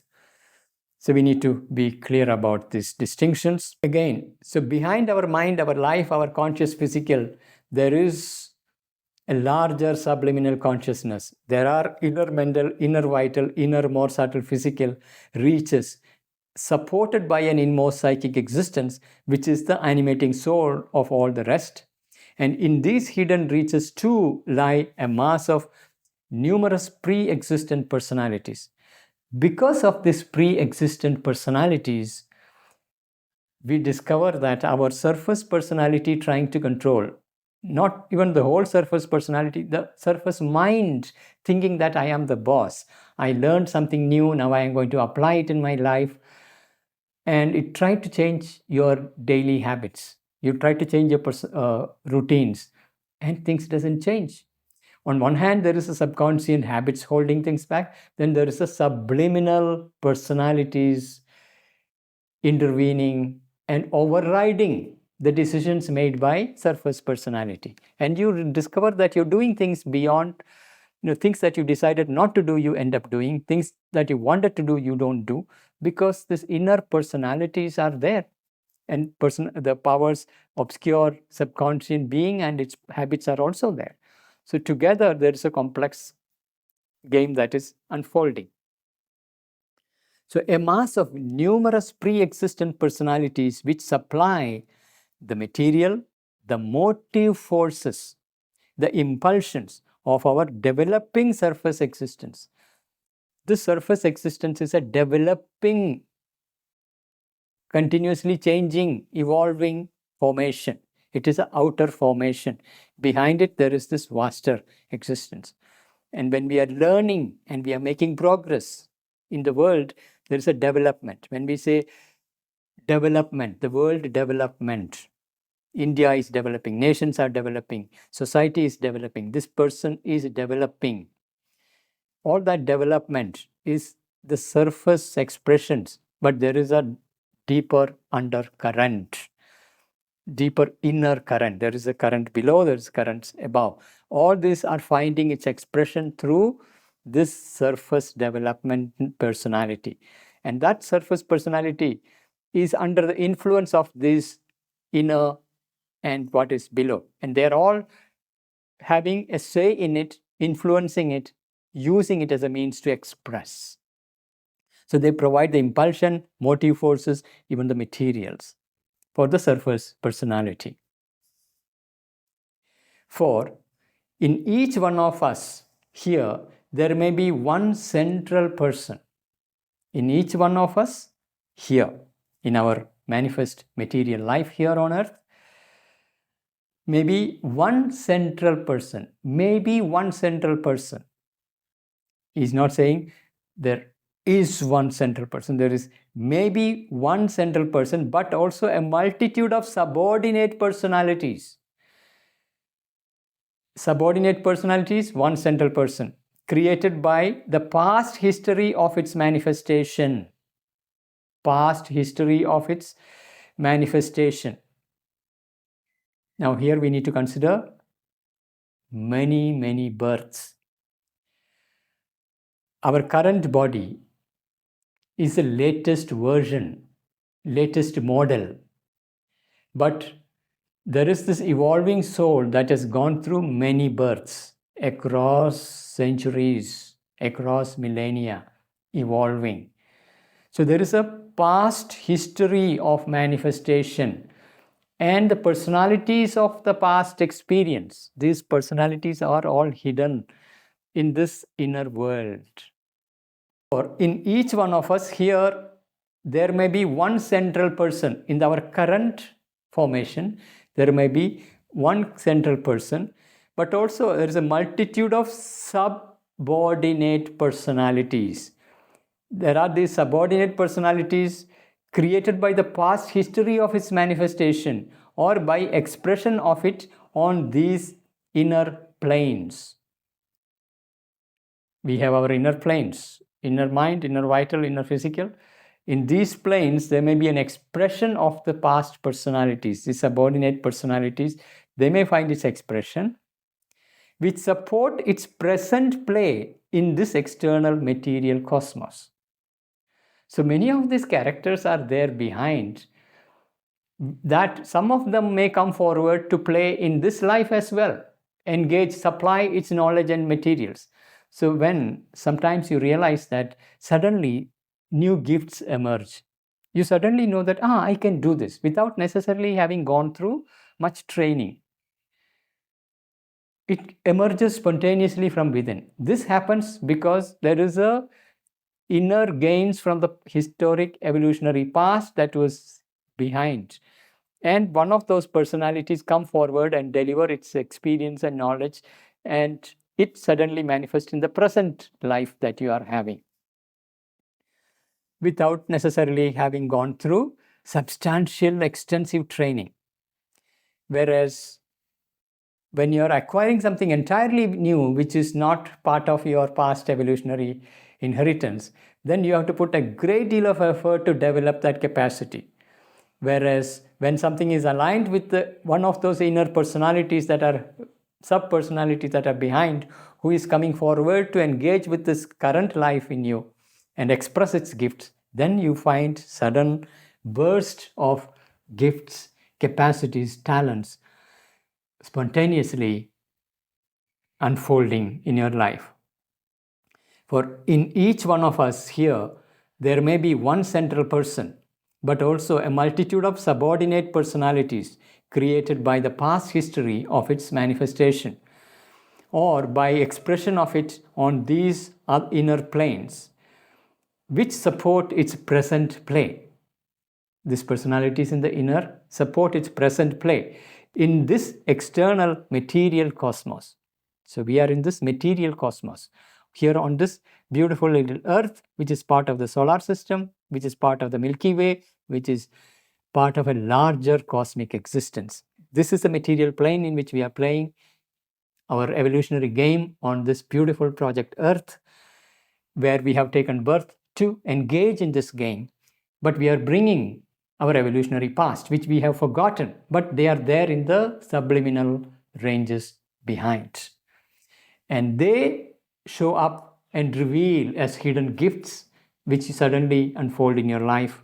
So we need to be clear about these distinctions. Again, so behind our mind, our life, our conscious physical, there is a larger subliminal consciousness. There are inner mental, inner vital, inner more subtle physical reaches supported by an inmost psychic existence, which is the animating soul of all the rest. And in these hidden reaches too lie a mass of numerous pre-existent personalities. Because of these pre-existent personalities, we discover that our surface personality trying to control, not even the whole surface personality, the surface mind thinking that I am the boss. I learned something new, now I am going to apply it in my life. and it tried to change your daily habits. You try to change your routines, and things doesn't change. On one hand, there is a subconscious habits holding things back. Then there is a subliminal personalities intervening and overriding the decisions made by surface personality. And you discover that you're doing things beyond, things that you decided not to do, you end up doing. Things that you wanted to do, you don't do, because these inner personalities are there. And the powers, obscure subconscious being and its habits are also there. So together, there is a complex game that is unfolding. So a mass of numerous pre-existent personalities which supply the material, the motive forces, the impulsions of our developing surface existence. This surface existence is a developing, continuously changing, evolving formation. It is an outer formation. Behind it, there is this vaster existence. And when we are learning and we are making progress in the world, there is a development. When we say development, the world development, India is developing, nations are developing, society is developing, this person is developing. All that development is the surface expressions, but there is a deeper undercurrent, deeper inner current. There is a current below, there is currents above. All these are finding its expression through this surface development personality. And that surface personality is under the influence of this inner and what is below. And they're all having a say in it, influencing it, using it as a means to express. So they provide the impulsion, motive forces, even the materials for the surface personality. For in each one of us here, there may be one central person. In each one of us here, in our manifest material life here on earth, maybe one central person, maybe one central person. He's not saying there is one central person. There is maybe one central person, but also a multitude of subordinate personalities. Subordinate personalities, one central person, created by the past history of its manifestation. Past history of its manifestation. Now here we need to consider many, many births. Our current body is the latest version, latest model. But there is this evolving soul that has gone through many births across centuries, across millennia, evolving. So there is a past history of manifestation and the personalities of the past experience. These personalities are all hidden in this inner world. Or in each one of us here, there may be one central person. In our current formation, there may be one central person, but also there is a multitude of subordinate personalities. There are these subordinate personalities created by the past history of its manifestation or by expression of it on these inner planes. We have our inner planes, inner mind, inner vital, inner physical. In these planes, there may be an expression of the past personalities, the subordinate personalities. They may find its expression, which support its present play in this external material cosmos. So many of these characters are there behind, that some of them may come forward to play in this life as well, engage, supply its knowledge and materials. So when sometimes you realize that suddenly new gifts emerge, you suddenly know that, I can do this without necessarily having gone through much training. It emerges spontaneously from within. This happens because there is a inner gains from the historic evolutionary past that was behind. And one of those personalities come forward and deliver its experience and knowledge, and it suddenly manifests in the present life that you are having. without necessarily having gone through substantial, extensive training. Whereas when you're acquiring something entirely new, which is not part of your past evolutionary inheritance, then you have to put a great deal of effort to develop that capacity. Whereas when something is aligned with one of those inner personalities that are sub-personalities that are behind, who is coming forward to engage with this current life in you and express its gifts, then you find sudden burst of gifts, capacities, talents spontaneously unfolding in your life. For in each one of us here, there may be one central person, but also a multitude of subordinate personalities created by the past history of its manifestation, or by expression of it on these inner planes, which support its present play. These personalities in the inner support its present play in this external material cosmos. So we are in this material cosmos, here on this beautiful little earth, which is part of the solar system, which is part of the Milky Way, which is part of a larger cosmic existence. This is the material plane in which we are playing our evolutionary game on this beautiful project Earth, where we have taken birth to engage in this game, but we are bringing our evolutionary past, which we have forgotten, but they are there in the subliminal ranges behind. And they show up and reveal as hidden gifts, which suddenly unfold in your life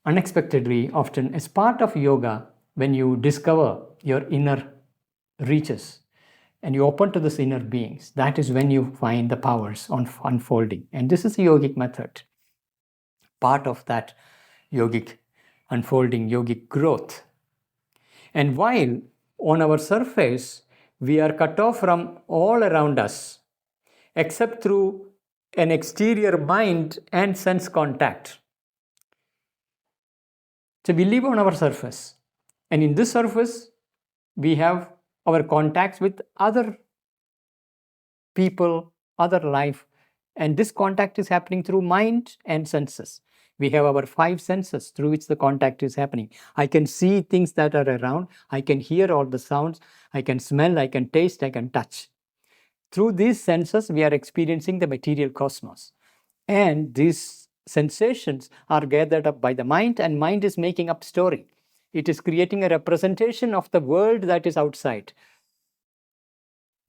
unexpectedly, often as part of yoga. When you discover your inner reaches and you open to this inner beings, that is when you find the powers unfolding. And this is a yogic method, part of that yogic unfolding, yogic growth. And while on our surface we are cut off from all around us, except through an exterior mind and sense contact. So we live on our surface, and in this surface we have our contacts with other people, other life, and this contact is happening through mind and senses. We have our 5 senses through which the contact is happening. I can see things that are around, I can hear all the sounds, I can smell, I can taste, I can touch. Through these senses, we are experiencing the material cosmos. And these sensations are gathered up by the mind, and mind is making up story. It is creating a representation of the world that is outside.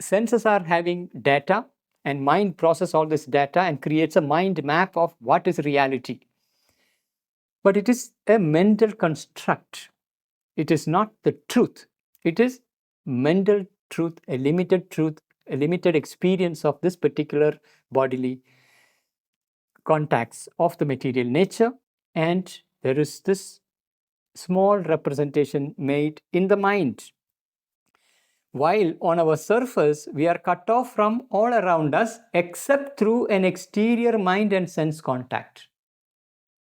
Senses are having data, and mind processes all this data and creates a mind map of what is reality. But it is a mental construct. It is not the truth. It is mental truth, a limited experience of this particular bodily contacts of the material nature, and there is this small representation made in the mind. While on our surface, we are cut off from all around us except through an exterior mind and sense contact.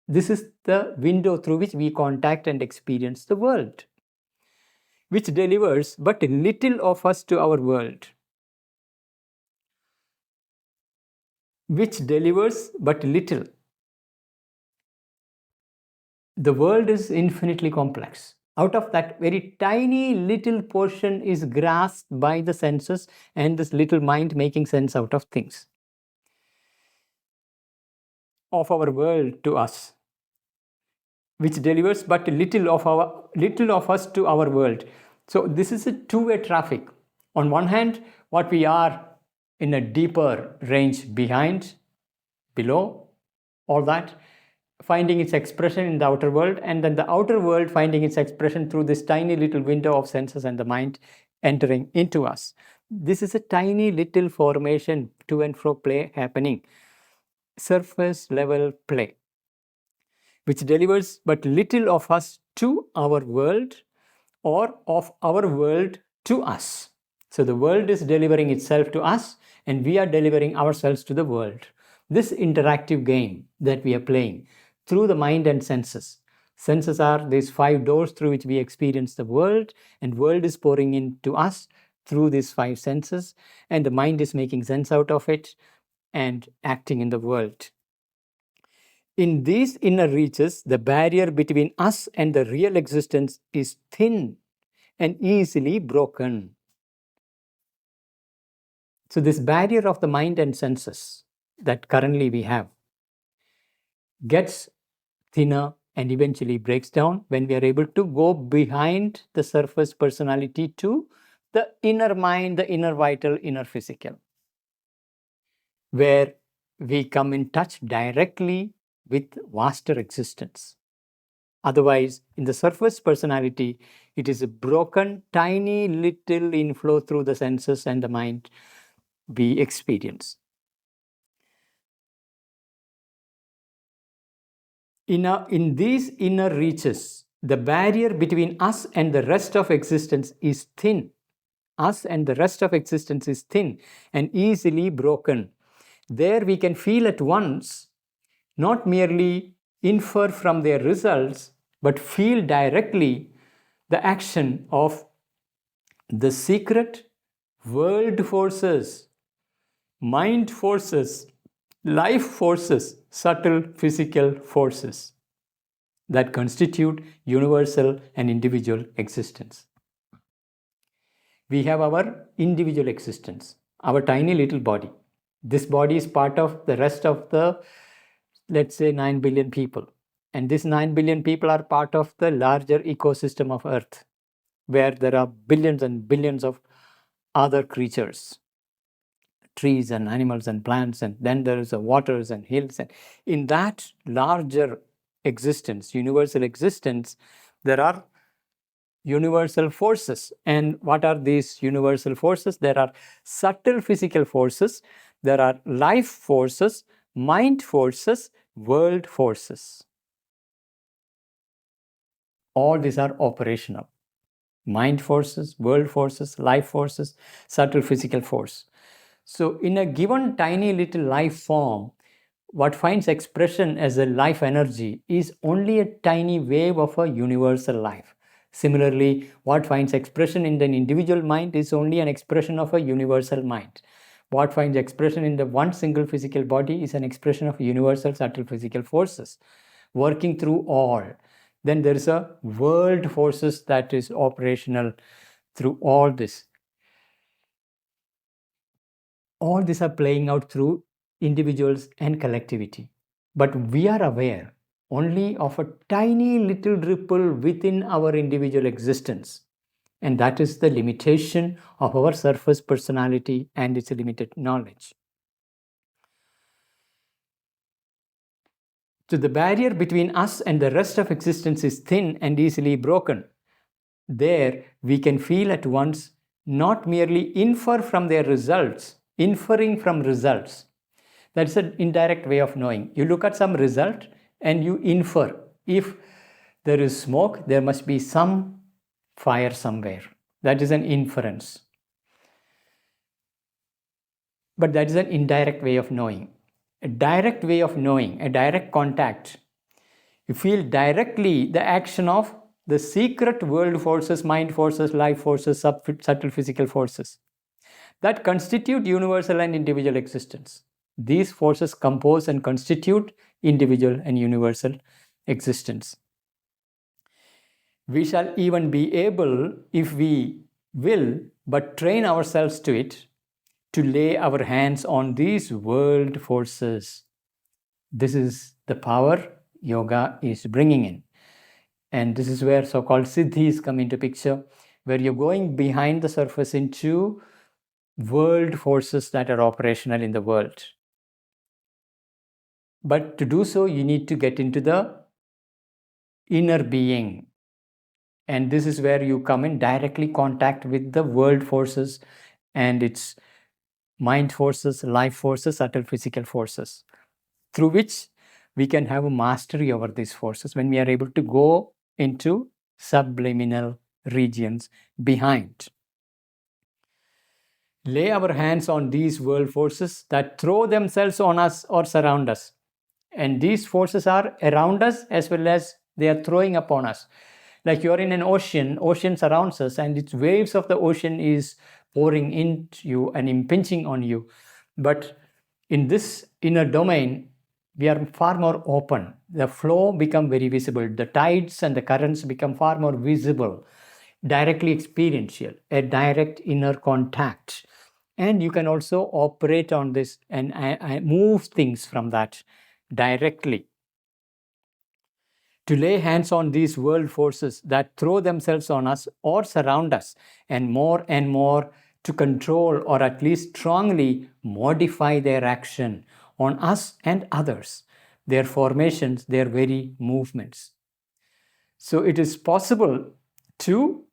This is the window through which we contact and experience the world, which delivers but little of us to our world. Which delivers but little. The world is infinitely complex. Out of that very tiny little portion is grasped by the senses and this little mind making sense out of things. Of our world to us, which delivers but little of us to our world. So this is a two-way traffic. On one hand, what we are in a deeper range behind, below, all that, finding its expression in the outer world, and then the outer world finding its expression through this tiny little window of senses and the mind entering into us. This is a tiny little formation, to and fro play happening, surface level play, which delivers but little of us to our world or of our world to us. So the world is delivering itself to us and we are delivering ourselves to the world. This interactive game that we are playing through the mind and senses. Senses are these 5 doors through which we experience the world, and world is pouring into us through these 5 senses, and the mind is making sense out of it and acting in the world. In these inner reaches, the barrier between us and the real existence is thin and easily broken. So this barrier of the mind and senses that currently we have gets thinner and eventually breaks down when we are able to go behind the surface personality to the inner mind, the inner vital, inner physical, where we come in touch directly with vaster existence. Otherwise, in the surface personality, it is a broken, tiny little inflow through the senses and the mind we experience. In these inner reaches, the barrier between us and the rest of existence is thin. Us and the rest of existence is thin and easily broken. There we can feel at once, not merely infer from their results, but feel directly the action of the secret world forces, mind forces, life forces, subtle physical forces that constitute universal and individual existence. We have our individual existence, our tiny little body. This body is part of the rest of the, let's say, 9 billion people. And these 9 billion people are part of the larger ecosystem of Earth, where there are billions and billions of other creatures, trees and animals and plants, and then there is the waters and hills. And in that larger existence, universal existence, there are universal forces. And what are these universal forces? There are subtle physical forces, there are life forces, mind forces, world forces. All these are operational. Mind forces, world forces, life forces, subtle physical force. So in a given tiny little life form, what finds expression as a life energy is only a tiny wave of a universal life. Similarly, what finds expression in an individual mind is only an expression of a universal mind. What finds expression in the one single physical body is an expression of universal subtle physical forces working through all. Then there is a world forces that is operational through all this. All these are playing out through individuals and collectivity. But we are aware only of a tiny little ripple within our individual existence. And that is the limitation of our surface personality and its limited knowledge. So the barrier between us and the rest of existence is thin and easily broken. There we can feel at once, not merely infer from their results, inferring from results. That's an indirect way of knowing. You look at some result and you infer. If there is smoke, there must be some fire somewhere. That is an inference. But that is an indirect way of knowing. A direct way of knowing, a direct contact. You feel directly the action of the secret world forces, mind forces, life forces, subtle physical forces that constitute universal and individual existence. These forces compose and constitute individual and universal existence. We shall even be able, if we will, but train ourselves to it, to lay our hands on these world forces. This is the power yoga is bringing in. And this is where so-called siddhis come into picture, where you're going behind the surface into world forces that are operational in the world. But to do so, you need to get into the inner being. And this is where you come in directly contact with the world forces and its mind forces, life forces, subtle physical forces, through which we can have a mastery over these forces when we are able to go into subliminal regions behind. Lay our hands on these world forces that throw themselves on us or surround us. And these forces are around us as well as they are throwing upon us. Like you're in an ocean surrounds us, and its waves of the ocean is pouring into you and impinging on you. But in this inner domain, we are far more open. The flow become very visible. The tides and the currents become far more visible, directly experiential, a direct inner contact. And you can also operate on this and move things from that directly. To lay hands on these world forces that throw themselves on us or surround us, and more to control or at least strongly modify their action on us and others, their formations, their very movements. So it is possible to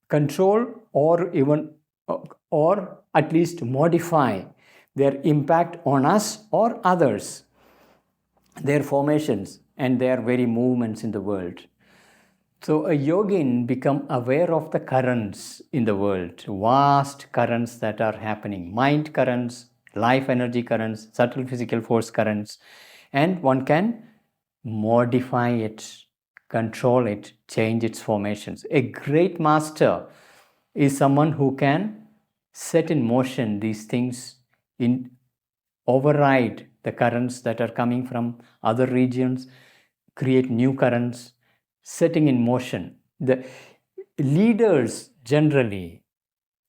control or even or at least modify their impact on us or others, their formations and their very movements in the world. So a yogin become aware of the currents in the world, vast currents that are happening, mind currents, life energy currents, subtle physical force currents, and one can modify it, control it, change its formations. A great master is someone who can set in motion these things, in override the currents that are coming from other regions, create new currents, setting in motion. The leaders generally,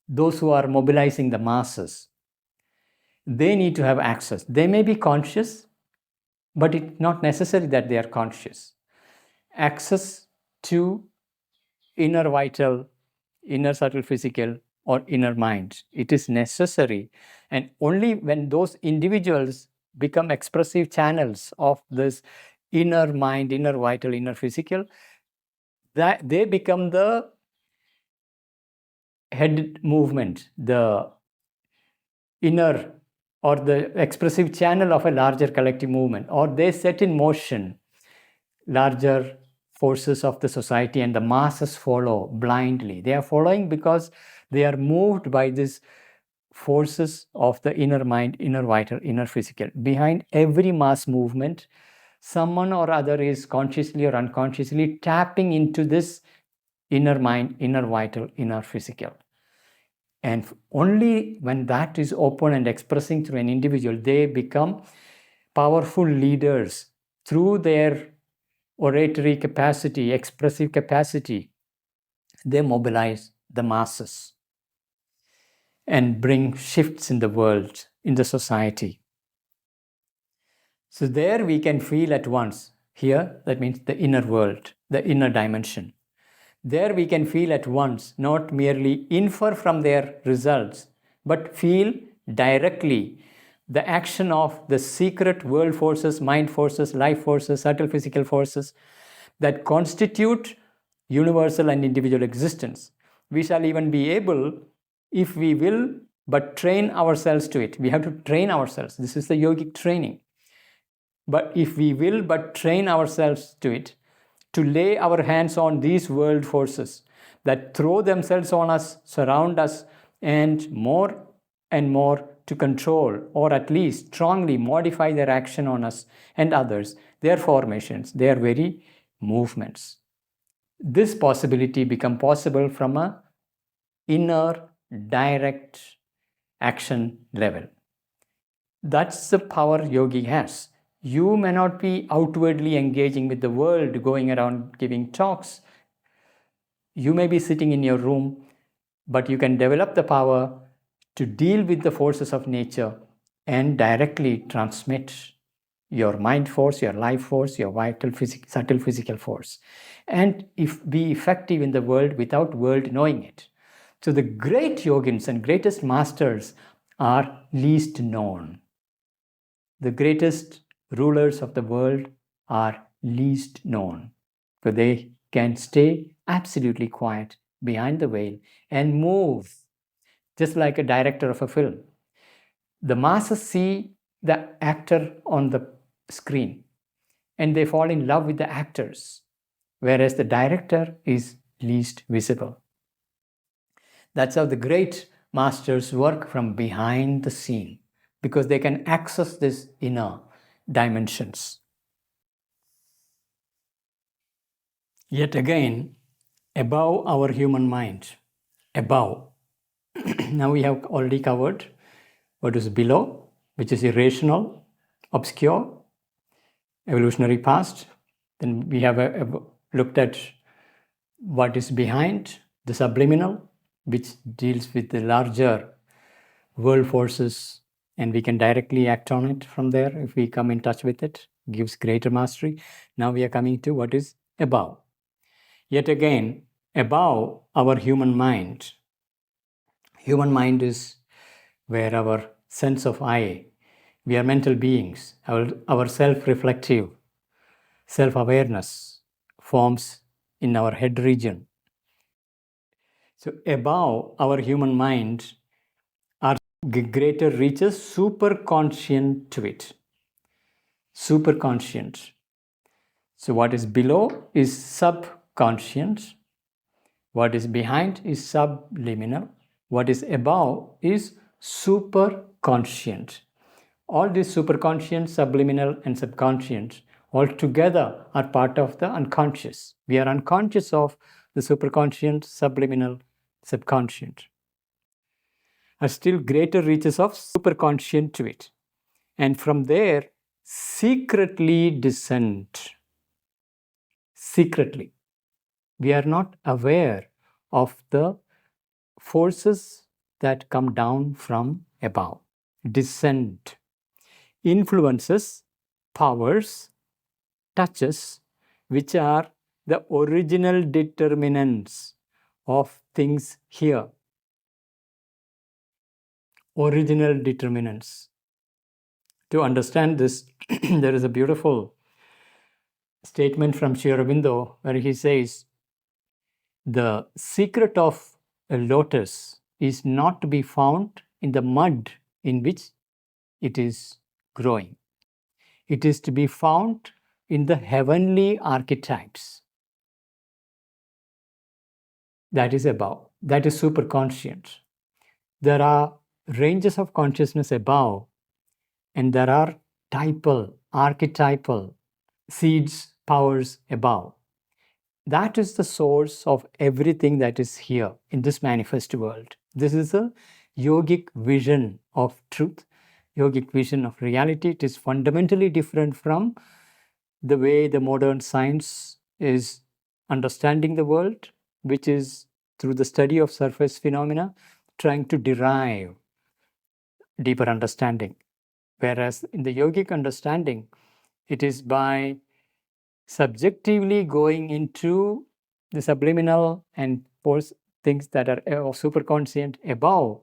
those who are mobilizing the masses, they need to have access. They may be conscious, but it's not necessary that they are conscious. Access to inner vital, inner subtle physical, or inner mind. It is necessary. And only when those individuals become expressive channels of this inner mind, inner vital, inner physical, that they become the head movement, the inner or the expressive channel of a larger collective movement, or they set in motion larger forces of the society and the masses follow blindly. They are following because they are moved by these forces of the inner mind, inner vital, inner physical. Behind every mass movement, someone or other is consciously or unconsciously tapping into this inner mind, inner vital, inner physical. And only when that is open and expressing through an individual, they become powerful leaders through their oratory capacity, expressive capacity. They mobilize the masses and bring shifts in the world, in the society. So there we can feel at once. Here, that means the inner world, the inner dimension. There we can feel at once, not merely infer from their results, but feel directly the action of the secret world forces, mind forces, life forces, subtle physical forces that constitute universal and individual existence. We shall even be able, if we will, but train ourselves to it. We have to train ourselves. This is the yogic training. But if we will but train ourselves to it, to lay our hands on these world forces that throw themselves on us, surround us, and more to control or at least strongly modify their action on us and others, their formations, their very movements. This possibility become possible from a inner direct action level. That's the power yogi has. You may not be outwardly engaging with the world, going around giving talks. You may be sitting in your room, but you can develop the power to deal with the forces of nature and directly transmit your mind force, your life force, your vital, subtle physical force, and be effective in the world without world knowing it. So the great yogins and greatest masters are least known. The greatest rulers of the world are least known, because they can stay absolutely quiet behind the veil and move just like a director of a film. The masses see the actor on the screen and they fall in love with the actors, whereas the director is least visible. That's how the great masters work from behind the scene, because they can access these inner dimensions. Yet again, above our human mind, above. Now we have already covered what is below, which is irrational, obscure, evolutionary past. Then we have looked at what is behind the subliminal, which deals with the larger world forces, and we can directly act on it from there if we come in touch with it, gives greater mastery. Now we are coming to what is above. Yet again, above our human mind. Human mind is where our sense of I, we are mental beings, our self-reflective, self-awareness forms in our head region. So above our human mind are greater reaches superconscient to it. Superconscient. So what is below is subconscient. What is behind is subliminal. What is above is superconscient. All these superconscient, subliminal, and subconscient all together are part of the unconscious. We are unconscious of the superconscient, subliminal, subconscient. Are still greater reaches of superconscient to it. And from there, secretly descend. Secretly. We are not aware of the forces that come down from above. Descend. Influences, powers, touches, which are the original determinants of things here. Original determinants. To understand this, there is a beautiful statement from Sri Aurobindo where he says, the secret of a lotus is not to be found in the mud in which it is growing. It is to be found in the heavenly archetypes. That is above. That is superconscient. There are ranges of consciousness above, and there are typal, archetypal seeds, powers above. That is the source of everything that is here in this manifest world. This is a yogic vision of truth, yogic vision of reality. It is fundamentally different from the way the modern science is understanding the world, which is through the study of surface phenomena, trying to derive deeper understanding. Whereas in the yogic understanding, it is by subjectively going into the subliminal and things that are superconscient above.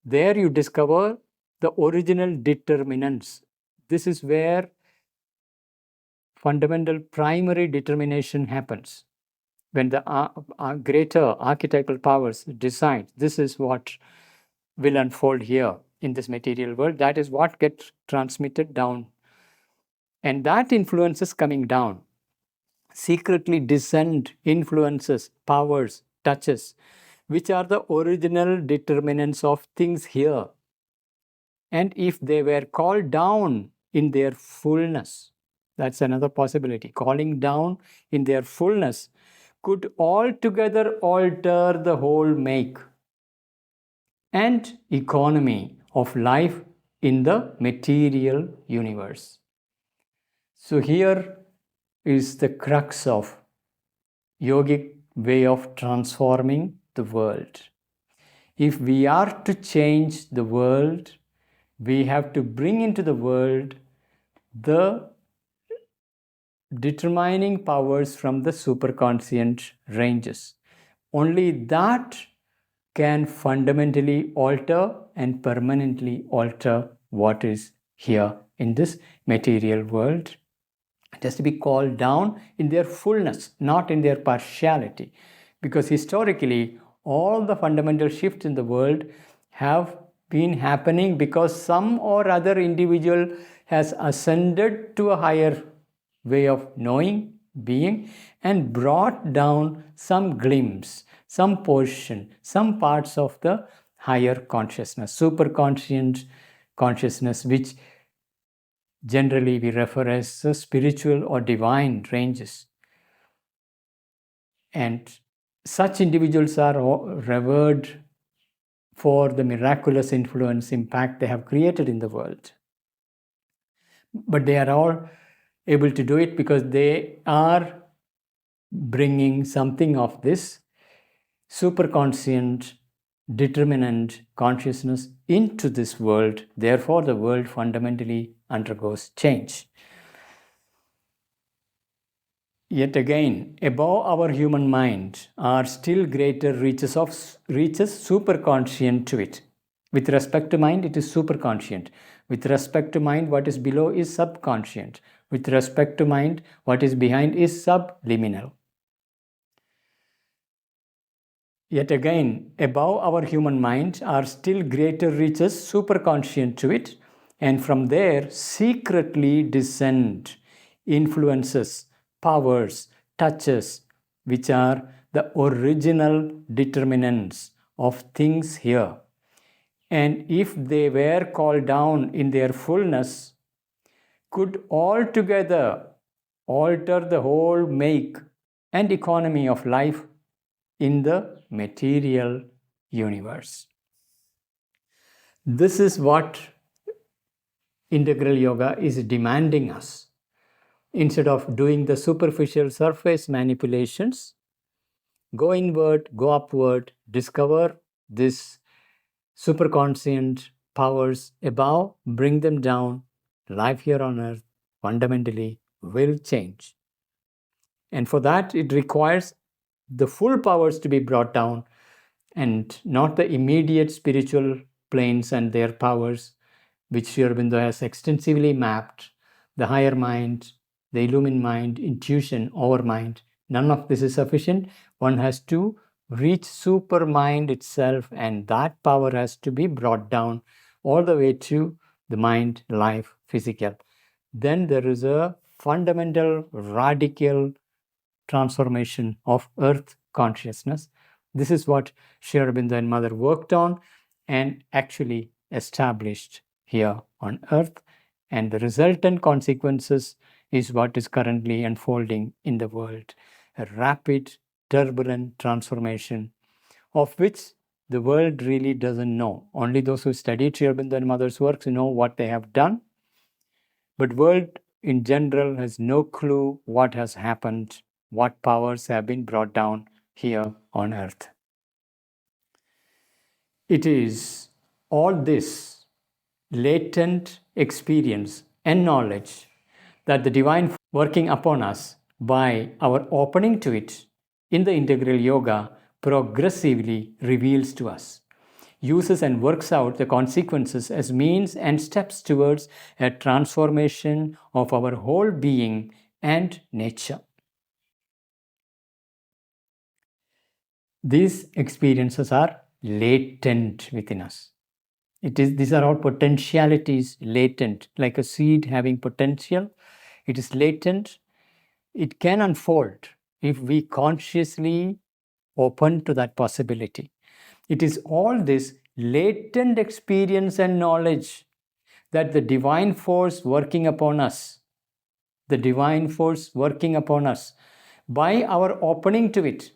There you discover the original determinants. This is where fundamental primary determination happens. When the greater archetypal powers decide this is what will unfold here in this material world, that is what gets transmitted down. And that influence is coming down. Secretly descend influences, powers, touches, which are the original determinants of things here. And if they were called down in their fullness, that's another possibility. Calling down in their fullness could altogether alter the whole make and economy of life in the material universe. So here is the crux of yogic way of transforming the world. If we are to change the world, we have to bring into the world the determining powers from the superconscient ranges. Only that can fundamentally alter and permanently alter what is here in this material world. It has to be called down in their fullness, not in their partiality. Because historically, all the fundamental shifts in the world have been happening because some or other individual has ascended to a higher way of knowing, being, and brought down some glimpse, some portion, some parts of the higher consciousness, superconscient consciousness, which generally we refer as spiritual or divine ranges. And such individuals are revered for the miraculous influence, impact they have created in the world. But they are all able to do it because they are bringing something of this superconscient determinant consciousness into this world. Therefore, the world fundamentally undergoes change. Yet again, above our human mind are still greater reaches superconscient to it. With respect to mind, it is superconscient. With respect to mind, what is below is subconscient. With respect to mind, what is behind is subliminal. Yet again, above our human mind are still greater reaches superconscient to it, and from there secretly descend influences, powers, touches, which are the original determinants of things here. And if they were called down in their fullness, could altogether alter the whole make and economy of life in the material universe. This is what integral yoga is demanding us. Instead of doing the superficial surface manipulations, go inward, go upward, discover this superconscient powers above, bring them down. Life here on earth fundamentally will change. And for that, it requires the full powers to be brought down and not the immediate spiritual planes and their powers, which Sri Aurobindo has extensively mapped, the higher mind, the illumined mind, intuition, overmind. None of this is sufficient. One has to reach supermind itself, and that power has to be brought down all the way to the mind, life, physical. Then there is a fundamental, radical transformation of earth consciousness. This is what Sri Aurobindo and Mother worked on and actually established here on earth. And the resultant consequences is what is currently unfolding in the world. A rapid, turbulent transformation of which the world really doesn't know. Only those who studied Sri Aurobindo and Mother's works know what they have done. But world in general has no clue what has happened, what powers have been brought down here on earth. It is all this latent experience and knowledge that the divine working upon us by our opening to it in the integral yoga progressively reveals to us, uses and works out the consequences as means and steps towards a transformation of our whole being and nature. These experiences are latent within us. These are all potentialities latent, like a seed having potential. It is latent. It can unfold if we consciously open to that possibility. It is all this latent experience and knowledge that the divine force working upon us, the divine force working upon us by our opening to it.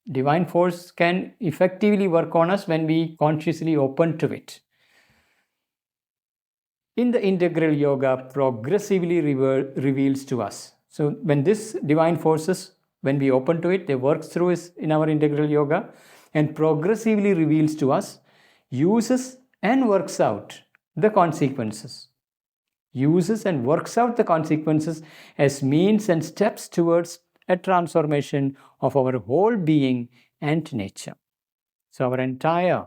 Divine force can effectively work on us when we consciously open to it. In the integral yoga, progressively reveals to us. So when this divine forces, when we open to it, they work through us in our integral yoga and progressively reveals to us, uses and works out the consequences. Uses and works out the consequences as means and steps towards a transformation of our whole being and nature. So our entire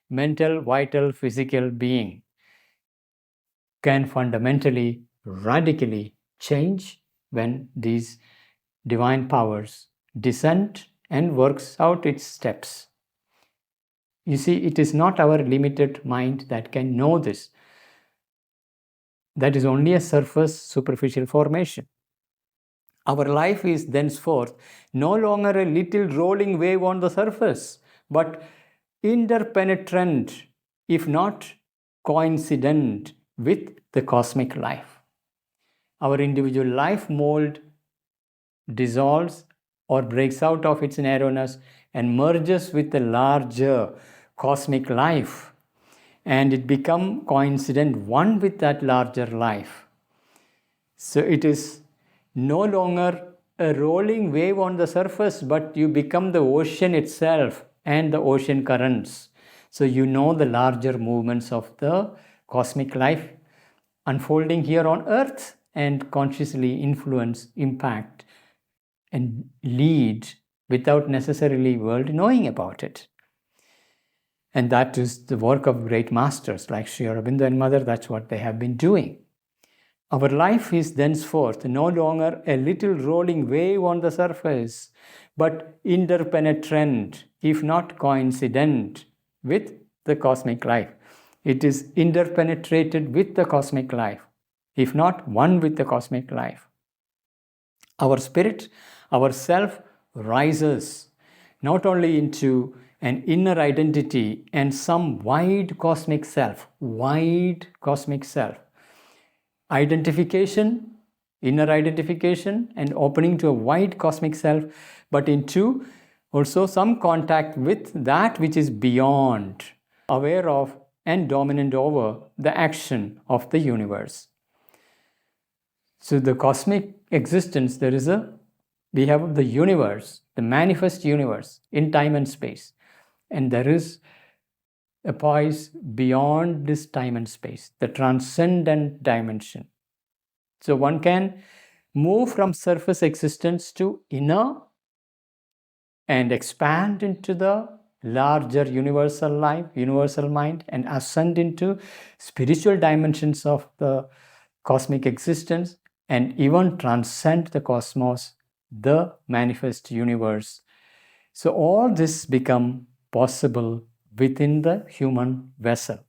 mental, vital, physical being can fundamentally, radically change when these divine powers descend and works out its steps. You see, it is not our limited mind that can know this. That is only a surface, superficial formation. Our life is thenceforth no longer a little rolling wave on the surface, but interpenetrant, if not coincident, with the cosmic life. Our individual life mold dissolves or breaks out of its narrowness and merges with the larger cosmic life, and it becomes coincident one with that larger life. So it is no longer a rolling wave on the surface, but you become the ocean itself and the ocean currents. So you know the larger movements of the cosmic life unfolding here on earth and consciously influence, impact, and lead without necessarily world knowing about it. And that is the work of great masters like Sri Aurobindo and Mother. That's what they have been doing. Our life is thenceforth no longer a little rolling wave on the surface, but interpenetrant, if not coincident, with the cosmic life. It is interpenetrated with the cosmic life, if not one with the cosmic life. Our spirit, our self, rises not only into an inner identity and some wide cosmic self, identification, inner identification, and opening to a wide cosmic self, but into also some contact with that which is beyond, aware of and dominant over the action of the universe. So the cosmic existence, we have the universe, the manifest universe in time and space. And there is a poise beyond this time and space, the transcendent dimension. So one can move from surface existence to inner and expand into the larger universal life, universal mind, and ascend into spiritual dimensions of the cosmic existence, and even transcend the cosmos, the manifest universe. So all this become possible within the human vessel.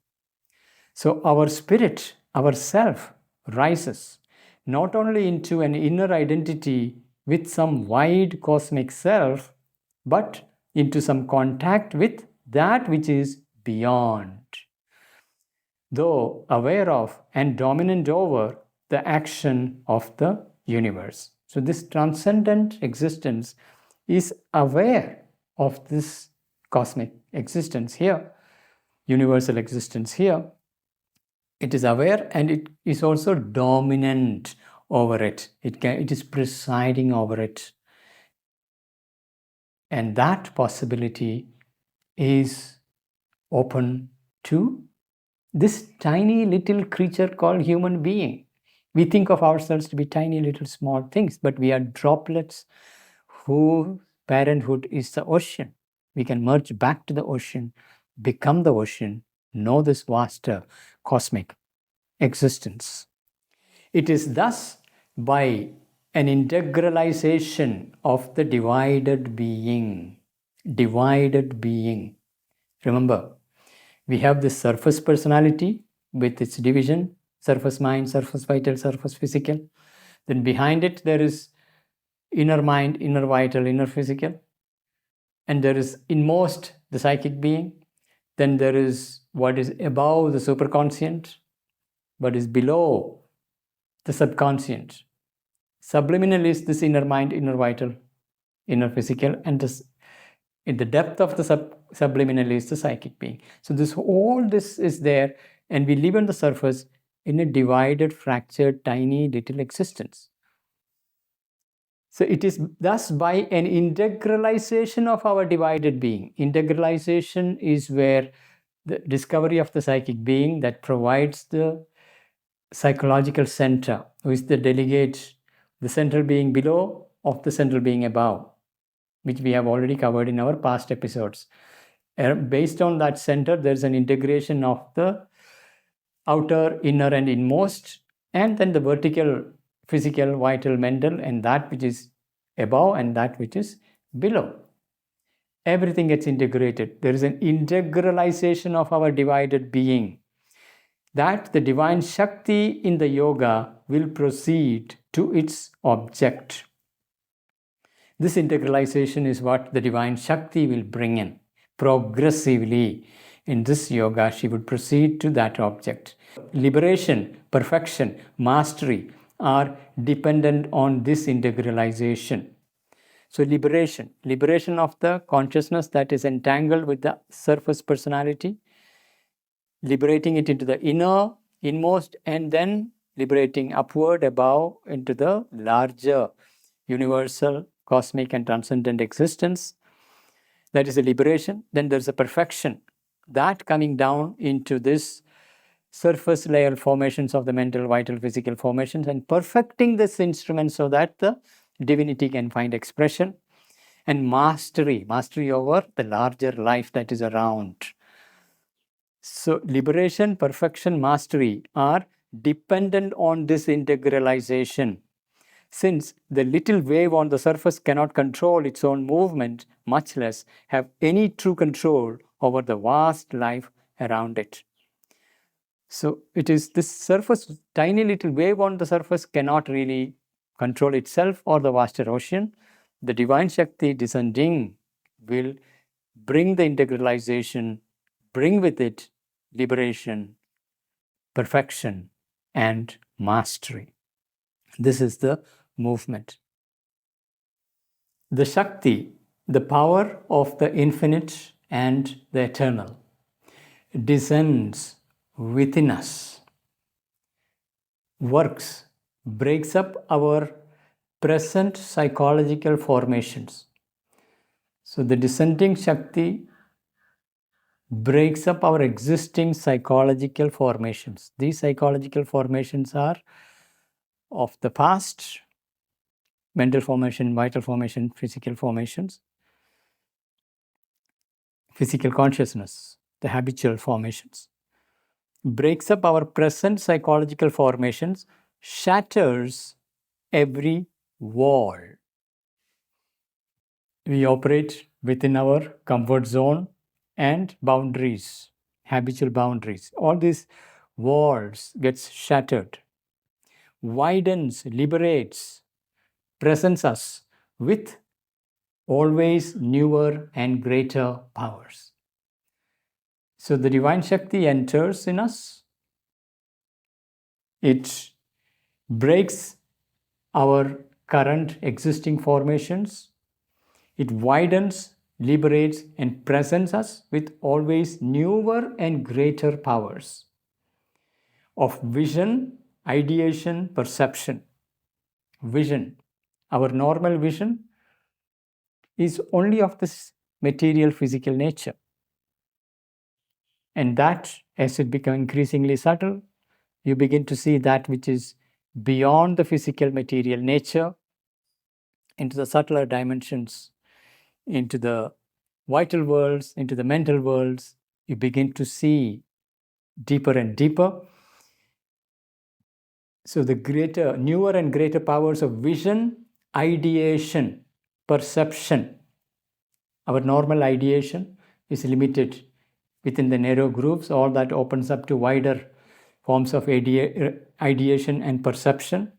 So our spirit, our self, rises not only into an inner identity with some wide cosmic self, but into some contact with that which is beyond, though aware of and dominant over the action of the universe. So this transcendent existence is aware of this cosmic existence here, universal existence here. It is aware and it is also dominant over it. It is presiding over it. And that possibility is open to this tiny little creature called human being. We think of ourselves to be tiny little small things, but we are droplets whose parenthood is the ocean. We can merge back to the ocean, become the ocean, know this vaster cosmic existence. It is thus by an integralization of the divided being. Remember, we have this surface personality with its division, surface mind, surface vital, surface physical. Then behind it, there is inner mind, inner vital, inner physical. And there is inmost the psychic being. Then there is what is above the superconscient, what is below the subconscient. Subliminal is this inner mind, inner vital, inner physical, and in the depth of the subliminal is the psychic being. So all this is there, and we live on the surface in a divided, fractured, tiny little existence. So it is thus by an integralization of our divided being. Integralization is where the discovery of the psychic being that provides the psychological center, who is the delegate, the central being below of the central being above, which we have already covered in our past episodes. Based on that center, there's an integration of the outer, inner, and inmost, and then the vertical, physical, vital, mental, and that which is above and that which is below. Everything gets integrated. There is an integralization of our divided being, that the divine Shakti in the yoga will proceed to its object. This integralization is what the divine Shakti will bring in. Progressively, in this yoga, she would proceed to that object. Liberation, perfection, mastery are dependent on this integralization. So liberation of the consciousness that is entangled with the surface personality, liberating it into the inner, inmost, and then liberating upward, above, into the larger universal, cosmic, and transcendent existence. That is a liberation. Then there's a perfection. That coming down into this surface layer formations of the mental, vital, physical formations, and perfecting this instrument so that the divinity can find expression. And mastery over the larger life that is around. So liberation, perfection, mastery are dependent on this integralization. Since the little wave on the surface cannot control its own movement, much less have any true control over the vast life around it. So it is this surface, tiny little wave on the surface cannot really control itself or the vaster ocean. The Divine Shakti descending will bring the integralization, bring with it liberation, perfection, and mastery. This is the movement. The Shakti, the power of the infinite and the eternal, descends within us, works, breaks up our present psychological formations. So the descending Shakti breaks up our existing psychological formations. These psychological formations are of the past, mental formation, vital formation, physical formations, physical consciousness, the habitual formations. Breaks up our present psychological formations, shatters every wall. We operate within our comfort zone and boundaries, habitual boundaries. All these walls gets shattered, widens, liberates, presents us with always newer and greater powers. So the Divine Shakti enters in us. It breaks our current existing formations. It widens, liberates, and presents us with always newer and greater powers of vision, ideation, perception. Vision. Our normal vision is only of this material, physical nature. And that, as it becomes increasingly subtle, you begin to see that which is beyond the physical material nature, into the subtler dimensions, into the vital worlds, into the mental worlds. You begin to see deeper and deeper. So the greater, newer and greater powers of vision, ideation, perception. Our normal ideation is limited within the narrow groups. All that opens up to wider forms of ideation and perception.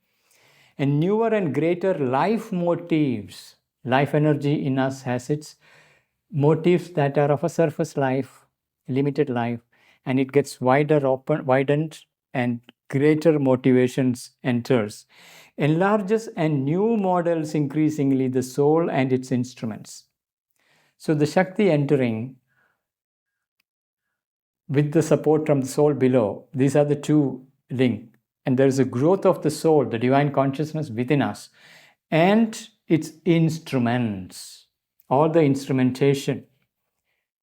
And newer and greater life motives. Life energy in us has its motives that are of a surface life, limited life, and it gets widened, and greater motivations enters, enlarges, and new models increasingly the soul and its instruments. So the Shakti entering with the support from the soul below, these are the two linked. And there is a growth of the soul, the divine consciousness within us, and its instruments. All the instrumentation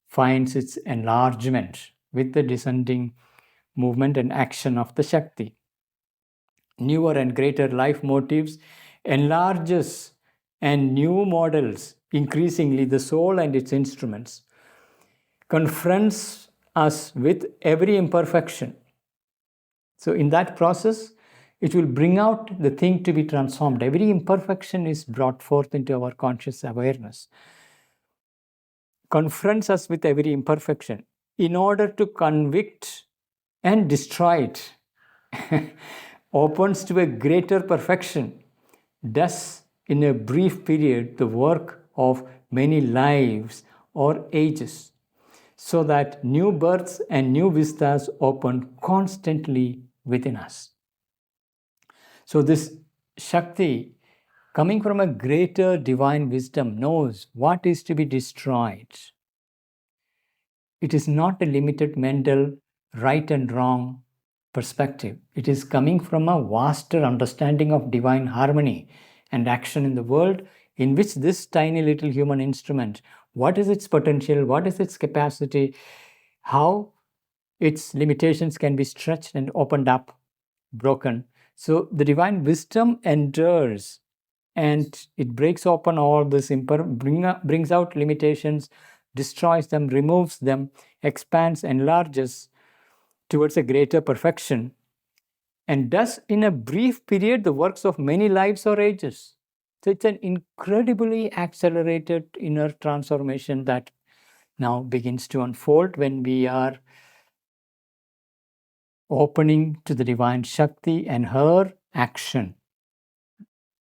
finds its enlargement with the descending movement and action of the Shakti. Newer and greater life motives enlarges, and new models, increasingly the soul and its instruments, confronts us with every imperfection. So in that process, it will bring out the thing to be transformed. Every imperfection is brought forth into our conscious awareness. Confronts us with every imperfection in order to convict and destroy it. Opens to a greater perfection. Does in a brief period the work of many lives or ages, so that new births and new vistas open constantly within us. So this Shakti, coming from a greater divine wisdom, knows what is to be destroyed. It is not a limited mental right and wrong perspective. It is coming from a vaster understanding of divine harmony and action in the world, in which this tiny little human instrument, what is its potential, what is its capacity, how its limitations can be stretched and opened up, broken. So the divine wisdom enters and it breaks open all this, brings out limitations, destroys them, removes them, expands, enlarges towards a greater perfection, and does in a brief period the works of many lives or ages. So it's an incredibly accelerated inner transformation that now begins to unfold when we are opening to the Divine Shakti and her action.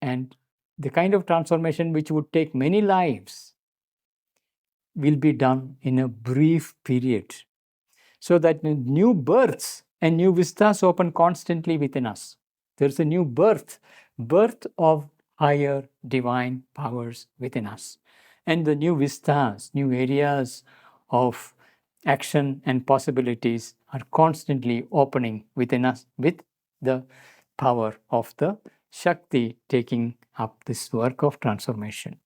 And the kind of transformation which would take many lives will be done in a brief period. So that new births and new vistas open constantly within us. There's a new birth of higher divine powers within us. And the new vistas, new areas of action and possibilities are constantly opening within us with the power of the Shakti taking up this work of transformation.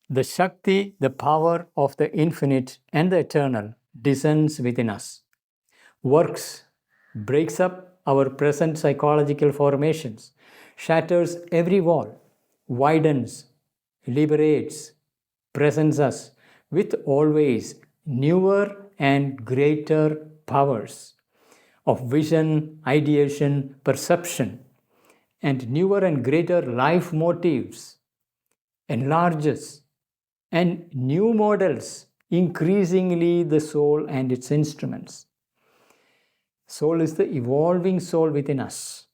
The Shakti, the power of the infinite and the eternal, descends within us, works, breaks up our present psychological formations, shatters every wall, widens, liberates, presents us with always newer and greater powers of vision, ideation, perception, and newer and greater life motives, enlarges, and new models increasingly the soul and its instruments. Soul is the evolving soul within us.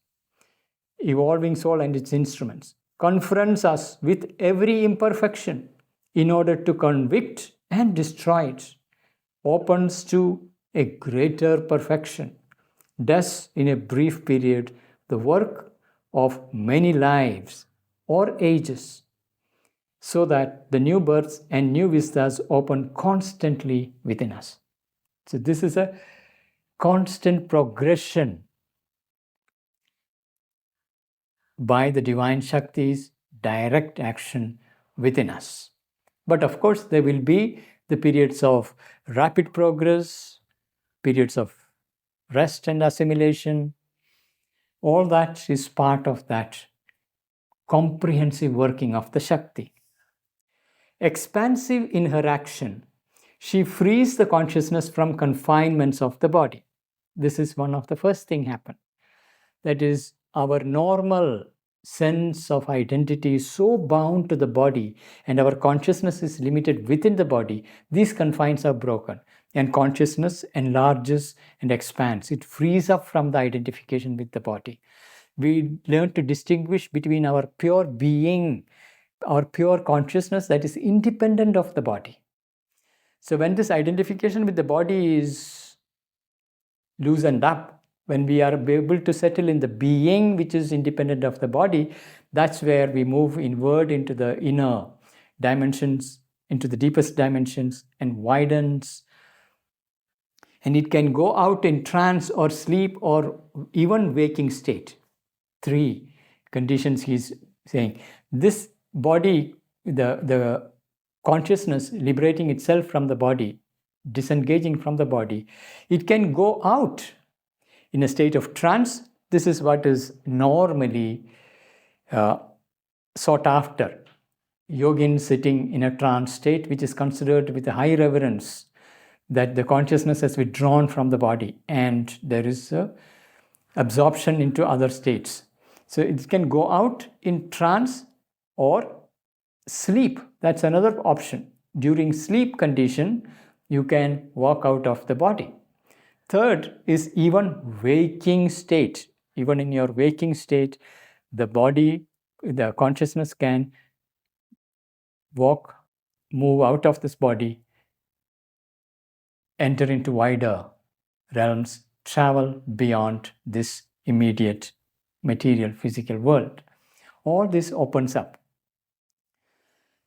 Evolving soul and its instruments confronts us with every imperfection in order to convict and destroy it, opens to a greater perfection, does in a brief period the work of many lives or ages, so that the new births and new vistas open constantly within us. So this is a constant progression by the Divine Shakti's direct action within us. But of course, there will be the periods of rapid progress, periods of rest and assimilation. All that is part of that comprehensive working of the Shakti. Expansive in her action, she frees the consciousness from confinements of the body. This is one of the first things happen. That is, our normal sense of identity is so bound to the body and our consciousness is limited within the body. These confines are broken and consciousness enlarges and expands. It frees up from the identification with the body. We learn to distinguish between our pure being, our pure consciousness that is independent of the body. So when this identification with the body is loosened up, when we are able to settle in the being which is independent of the body, that's where we move inward into the inner dimensions, into the deepest dimensions, and widens. And it can go out in trance or sleep or even waking state. 3 conditions he's saying. This body, the consciousness liberating itself from the body, disengaging from the body, it can go out in a state of trance. This is what is normally sought after. Yogins sitting in a trance state, which is considered with a high reverence, that the consciousness has withdrawn from the body and there is absorption into other states. So it can go out in trance or sleep. That's another option. During sleep condition, you can walk out of the body. Third is even waking state. Even in your waking state, the body, the consciousness can walk, move out of this body, enter into wider realms, travel beyond this immediate material physical world. All this opens up.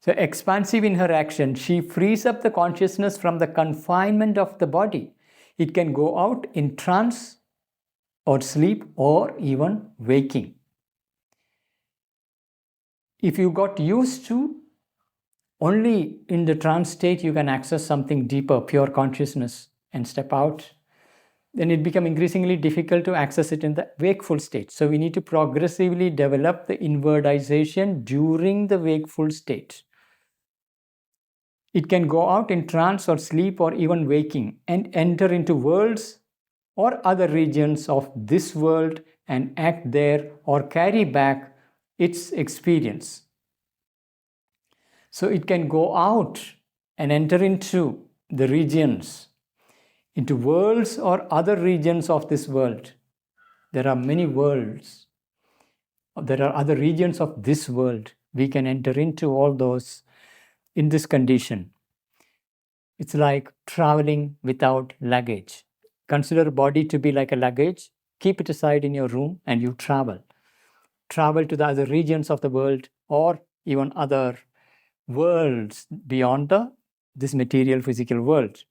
So expansive in her action, she frees up the consciousness from the confinement of the body. It can go out in trance or sleep or even waking. If you got used to only in the trance state you can access something deeper, pure consciousness, and step out, then it becomes increasingly difficult to access it in the wakeful state. So we need to progressively develop the inwardization during the wakeful state. It can go out in trance or sleep or even waking and enter into worlds or other regions of this world and act there or carry back its experience. So it can go out and enter into the regions, into worlds or other regions of this world. There are many worlds. There are other regions of this world. We can enter into all those in this condition. It's like traveling without luggage. Consider body to be like a luggage. Keep it aside in your room and you travel. Travel to the other regions of the world or even other worlds beyond this material physical world,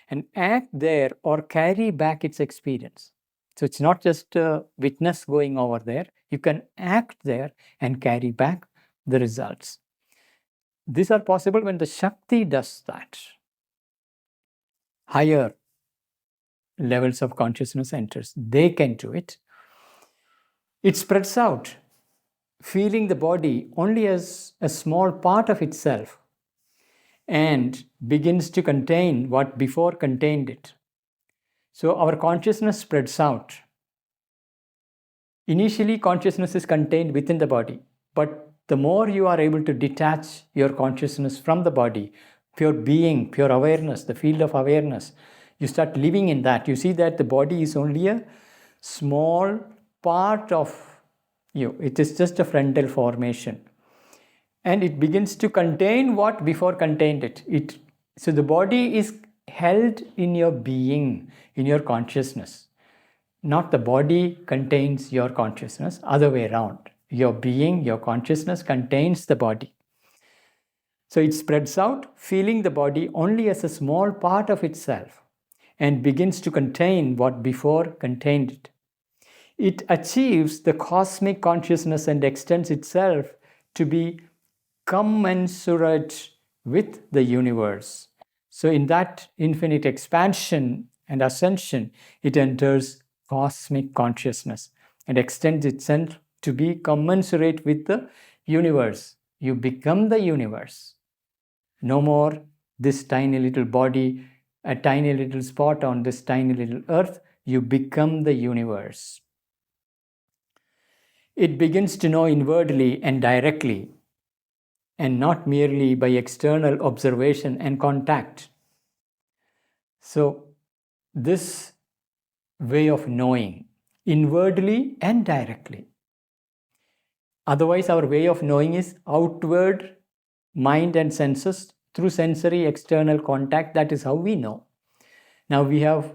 and act there or carry back its experience. So it's not just a witness going over there. You can act there and carry back the results. These are possible when the Shakti does that. Higher levels of consciousness enters. They can do it. It spreads out, feeling the body only as a small part of itself, and begins to contain what before contained it. So our consciousness spreads out. Initially, consciousness is contained within the body, but the more you are able to detach your consciousness from the body, pure being, pure awareness, the field of awareness, you start living in that. You see that the body is only a small part of you. It is just a frontal formation. And it begins to contain what before contained it. So the body is held in your being, in your consciousness. Not the body contains your consciousness, other way around. Your being, your consciousness contains the body. So it spreads out, feeling the body only as a small part of itself, and begins to contain what before contained it. It achieves the cosmic consciousness and extends itself to be commensurate with the universe. So in that infinite expansion and ascension, it enters cosmic consciousness and extends itself to be commensurate with the universe. You become the universe. No more this tiny little body, a tiny little spot on this tiny little earth. You become the universe. It begins to know inwardly and directly, and not merely by external observation and contact. So this way of knowing, inwardly and directly. Otherwise, our way of knowing is outward mind and senses through sensory external contact. That is how we know. Now we have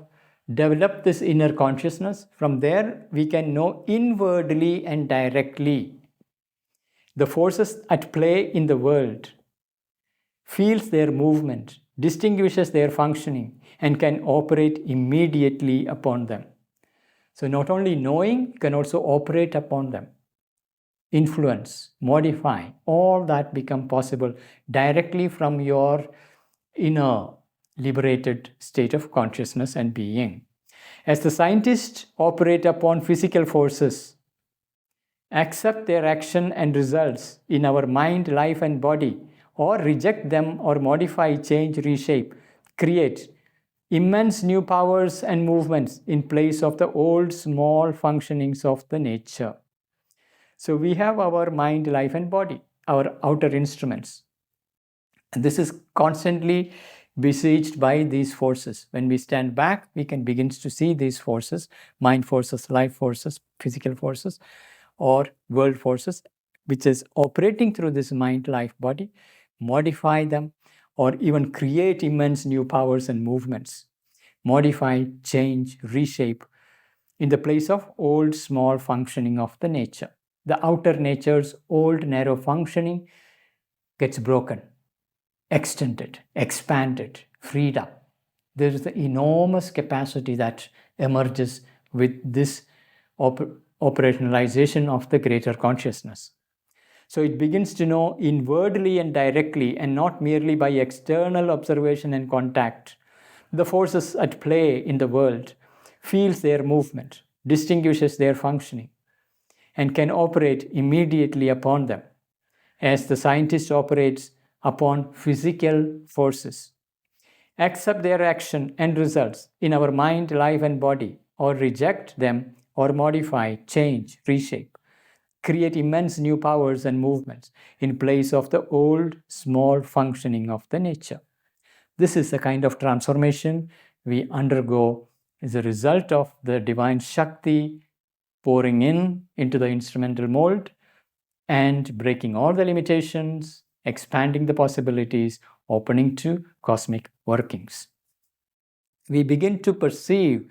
developed this inner consciousness. From there, we can know inwardly and directly. The forces at play in the world, feels their movement, distinguishes their functioning, and can operate immediately upon them. So not only knowing, can also operate upon them. Influence, modify, all that become possible directly from your inner liberated state of consciousness and being. As the scientists operate upon physical forces, accept their action and results in our mind, life, and body, or reject them or modify, change, reshape, create immense new powers and movements in place of the old small functionings of the nature. So we have our mind, life, and body, our outer instruments. And this is constantly besieged by these forces. When we stand back, we can begin to see these forces, mind forces, life forces, physical forces, or world forces, which is operating through this mind, life, body, modify them, or even create immense new powers and movements. Modify, change, reshape in the place of old small functioning of the nature. The outer nature's old narrow functioning gets broken, extended, expanded, freed up. There is the enormous capacity that emerges with this operationalization of the greater consciousness. So it begins to know inwardly and directly, and not merely by external observation and contact, the forces at play in the world, feels their movement, distinguishes their functioning, and can operate immediately upon them, as the scientist operates upon physical forces. Accept their action and results in our mind, life, and body, or reject them, or modify, change, reshape, create immense new powers and movements in place of the old, small functioning of the nature. This is the kind of transformation we undergo as a result of the divine Shakti pouring into the instrumental mold and breaking all the limitations, expanding the possibilities, opening to cosmic workings. We begin to perceive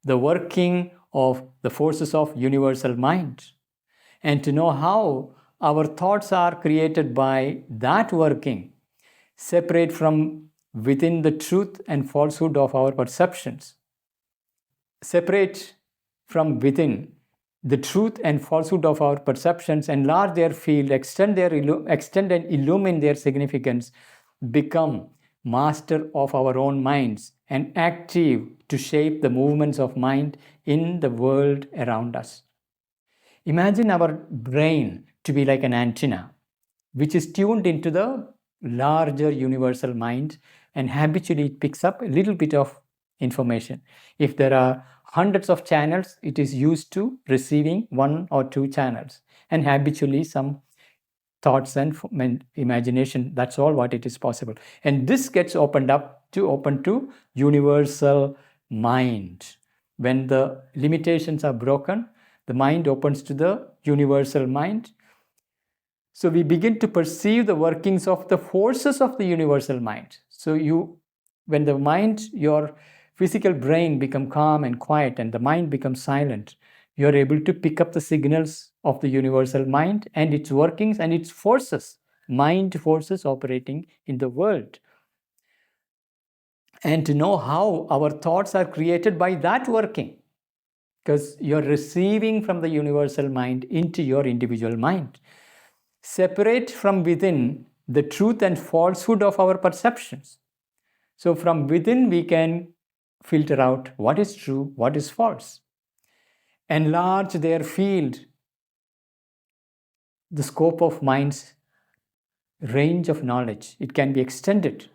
the working of the forces of universal mind, and to know how our thoughts are created by that working, separate from within the truth and falsehood of our perceptions. Separate from within the truth and falsehood of our perceptions, enlarge their field, extend and illumine their significance, become master of our own minds, and active to shape the movements of mind in the world around us. Imagine our brain to be like an antenna, which is tuned into the larger universal mind, and habitually it picks up a little bit of information. If there are hundreds of channels, it is used to receiving one or two channels, and habitually some thoughts and imagination. That's all what it is possible. And this gets open to universal mind. When the limitations are broken, the mind opens to the universal mind. So we begin to perceive the workings of the forces of the universal mind. So when the mind, your physical brain become calm and quiet, and the mind becomes silent, you are able to pick up the signals of the universal mind and its workings and its forces, mind forces operating in the world. And to know how our thoughts are created by that working, because you're receiving from the universal mind into your individual mind. Separate from within the truth and falsehood of our perceptions. So from within we can filter out what is true, what is false. Enlarge their field, the scope of mind's range of knowledge. It can be extended.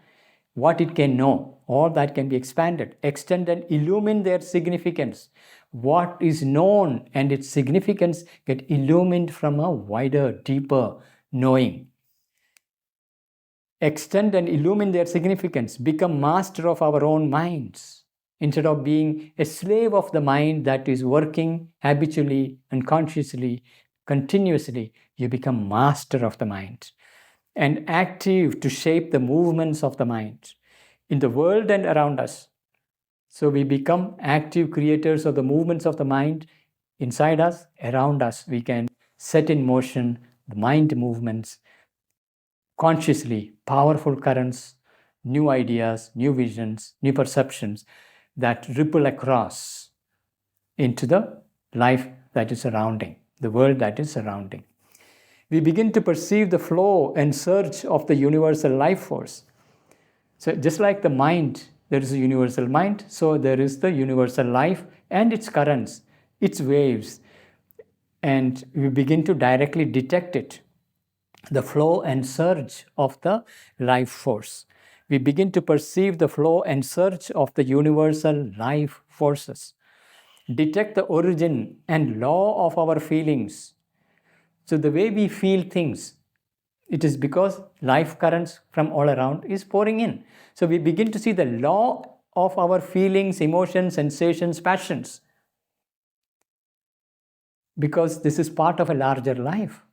What it can know, all that can be expanded. Extend and illumine their significance. What is known and its significance get illumined from a wider, deeper knowing. Extend and illumine their significance. Become master of our own minds. Instead of being a slave of the mind that is working habitually, unconsciously, continuously, you become master of the mind and active to shape the movements of the mind in the world and around us. So we become active creators of the movements of the mind inside us, around us. We can set in motion the mind movements consciously, powerful currents, new ideas, new visions, new perceptions that ripple across into the life that is surrounding, the world that is surrounding. We begin to perceive the flow and surge of the universal life force. So just like the mind, there is a universal mind, so there is the universal life and its currents, its waves, and we begin to directly detect it, the flow and surge of the life force. We begin to perceive the flow and surge of the universal life forces, detect the origin and law of our feelings. So the way we feel things, it is because life currents from all around is pouring in. So we begin to see the law of our feelings, emotions, sensations, passions, because this is part of a larger life.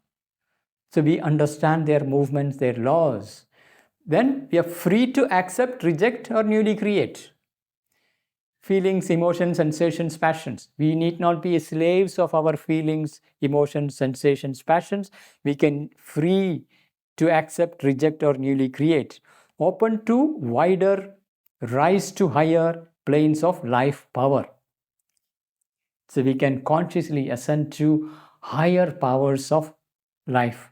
So we understand their movements, their laws. Then we are free to accept, reject, or newly create. Feelings, emotions, sensations, passions. We need not be slaves of our feelings, emotions, sensations, passions. We can free to accept, reject, or newly create. Open to wider, rise to higher planes of life power. So we can consciously ascend to higher powers of life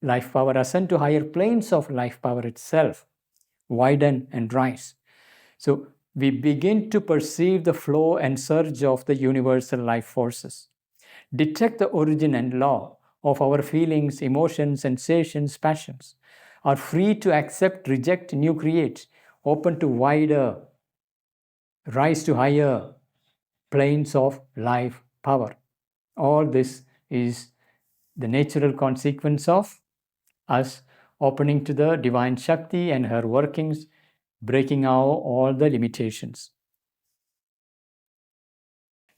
power, ascend to higher planes of life power itself, widen and rise. So we begin to perceive the flow and surge of the universal life forces, detect the origin and law of our feelings, emotions, sensations, passions, are free to accept, reject, new create, open to wider, rise to higher planes of life power. All this is the natural consequence of us opening to the Divine Shakti and her workings, breaking out all the limitations.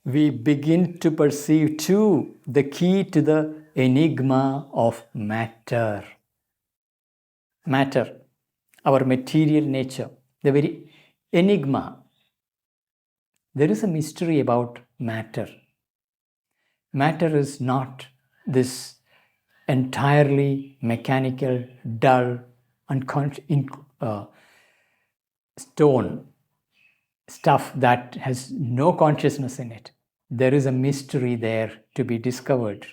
We begin to perceive too the key to the enigma of matter. Matter, our material nature, the very enigma. There is a mystery about matter. Matter is not this entirely mechanical, dull, stone stuff that has no consciousness in it. There is a mystery there to be discovered.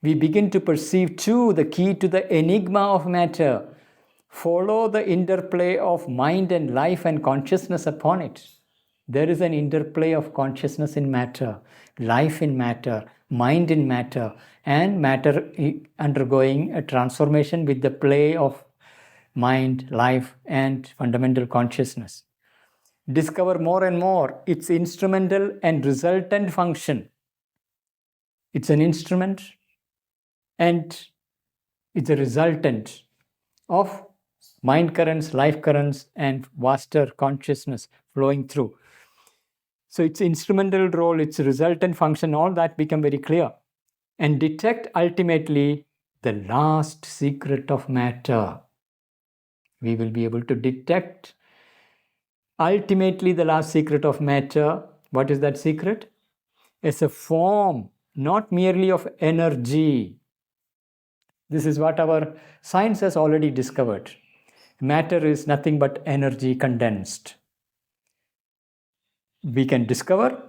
We begin to perceive too the key to the enigma of matter. Follow the interplay of mind and life and consciousness upon it. There is an interplay of consciousness in matter, life in matter, mind in matter, and matter undergoing a transformation with the play of mind, life, and fundamental consciousness. Discover more and more its instrumental and resultant function. It's an instrument and it's a resultant of mind currents, life currents, and vaster consciousness flowing through. So its instrumental role, its resultant function, all that become very clear. And detect ultimately the last secret of matter. We will be able to detect ultimately the last secret of matter. What is that secret? It's a form, not merely of energy. This is what our science has already discovered. Matter is nothing but energy condensed. We can discover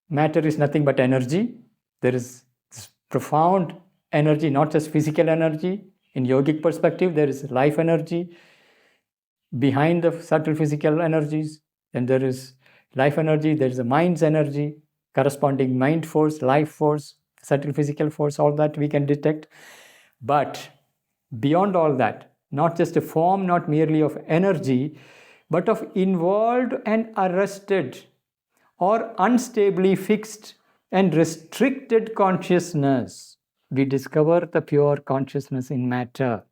matter is nothing but energy. There is this profound energy, not just physical energy. In yogic perspective, there is life energy behind the subtle physical energies. Then there is life energy, there is a mind's energy, corresponding mind force, life force, subtle physical force, all that we can detect. But beyond all that, not just a form, not merely of energy, but of involved and arrested or unstably fixed and restricted consciousness. We discover the pure consciousness in matter,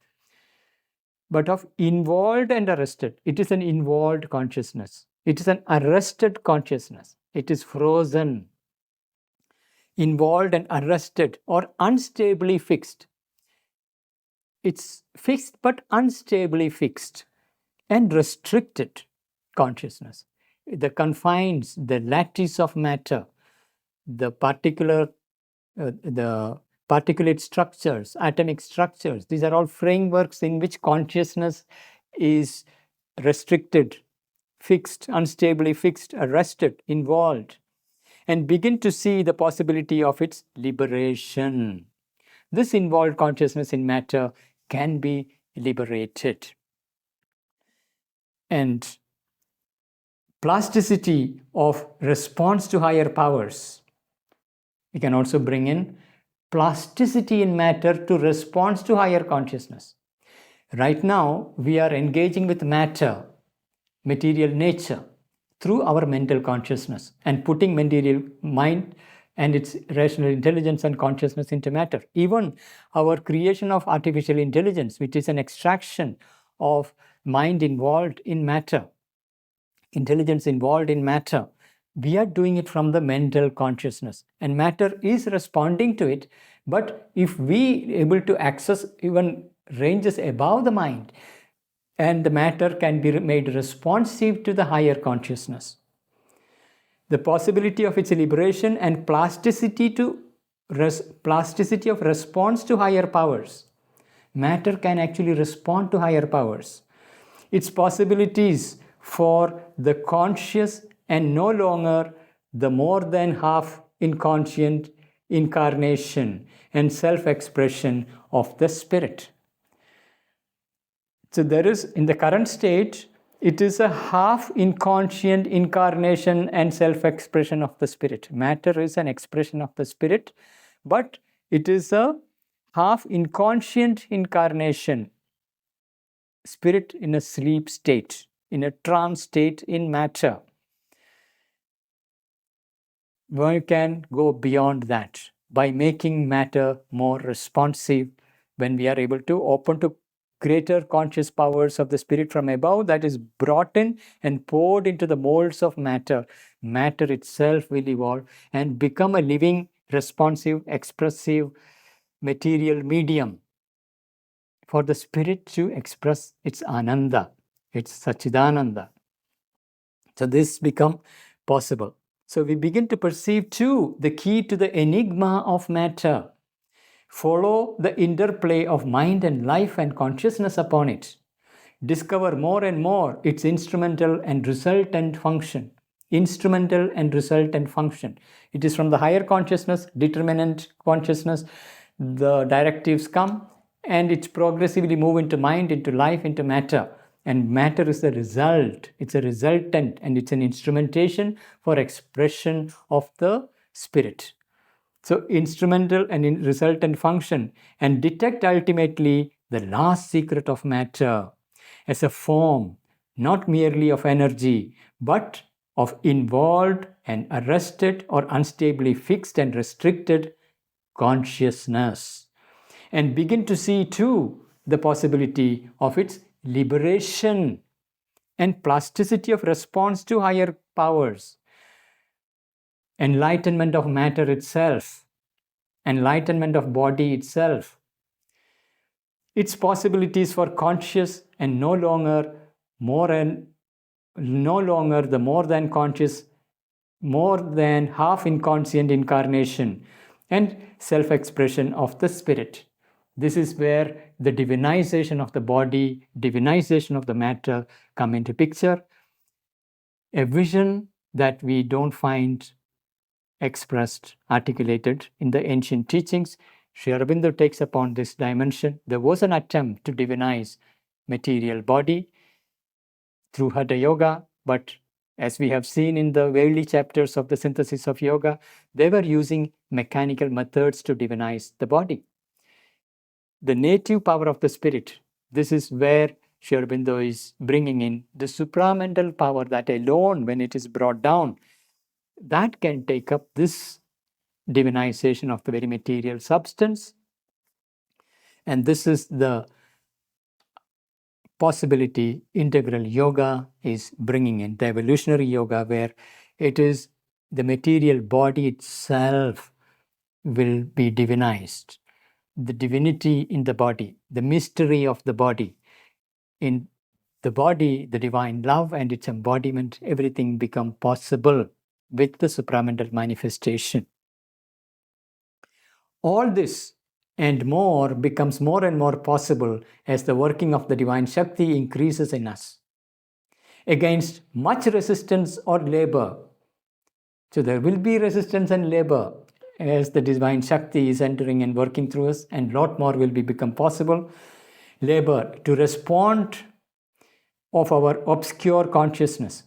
but of involved and arrested. It is an involved consciousness. It is an arrested consciousness. It is frozen, involved and arrested or unstably fixed. It's fixed but unstably fixed and restricted consciousness. The confines, the lattice of matter, the particulate structures, atomic structures, these are all frameworks in which consciousness is restricted, fixed, unstably fixed, arrested, involved, and begin to see the possibility of its liberation. This involved consciousness in matter can be liberated. And plasticity of response to higher powers. We can also bring in plasticity in matter to response to higher consciousness. Right now, we are engaging with matter, material nature, through our mental consciousness and putting material mind and its rational intelligence and consciousness into matter. Even our creation of artificial intelligence, which is an extraction of mind involved in matter, intelligence involved in matter, we are doing it from the mental consciousness, and matter is responding to it. But if we able to access even ranges above the mind, and the matter can be made responsive to the higher consciousness, the possibility of its liberation and plasticity of response to higher powers. Matter can actually respond to higher powers. Its possibilities for the conscious and no longer the more than half inconscient incarnation and self-expression of the spirit. So there is, in the current state, it is a half inconscient incarnation and self-expression of the spirit. Matter is an expression of the spirit, but it is a half inconscient incarnation. Spirit in a sleep state, in a trance state in matter. One can go beyond that by making matter more responsive. When we are able to open to greater conscious powers of the spirit from above, that is brought in and poured into the molds of matter, matter itself will evolve and become a living, responsive, expressive material medium for the spirit to express its ananda, its Sachidananda. So this become possible. So we begin to perceive too the key to the enigma of matter. Follow the interplay of mind and life and consciousness upon it. Discover more and more its instrumental and resultant function. Instrumental and resultant function. It is from the higher consciousness, determinant consciousness, the directives come and it progressively move into mind, into life, into matter. And matter is the result. It's a resultant and it's an instrumentation for expression of the spirit. So instrumental and resultant function, and detect ultimately the last secret of matter as a form, not merely of energy, but of involved and arrested or unstably fixed and restricted consciousness. And begin to see too the possibility of its liberation and plasticity of response to higher powers. Enlightenment of matter itself, enlightenment of body itself, its possibilities for conscious and no longer the more than conscious, more than half inconscient incarnation and self-expression of the spirit. This is where the divinization of the body, divinization of the matter come into picture. A vision that we don't find expressed, articulated in the ancient teachings. Sri Aurobindo takes upon this dimension. There was an attempt to divinize material body through Hatha Yoga, but as we have seen in the early chapters of the Synthesis of Yoga, they were using mechanical methods to divinize the body. The native power of the spirit, this is where Sri Aurobindo is bringing in the supramental power that alone, when it is brought down, that can take up this divinization of the very material substance. And this is the possibility integral yoga is bringing in, the evolutionary yoga, where it is the material body itself will be divinized. The divinity in the body, the mystery of the body. In the body, the divine love and its embodiment, everything become possible with the supramental manifestation. All this and more becomes more and more possible as the working of the Divine Shakti increases in us. Against much resistance or labor, so there will be resistance and labor as the Divine Shakti is entering and working through us, and lot more will become possible. Labor to respond of our obscure consciousness.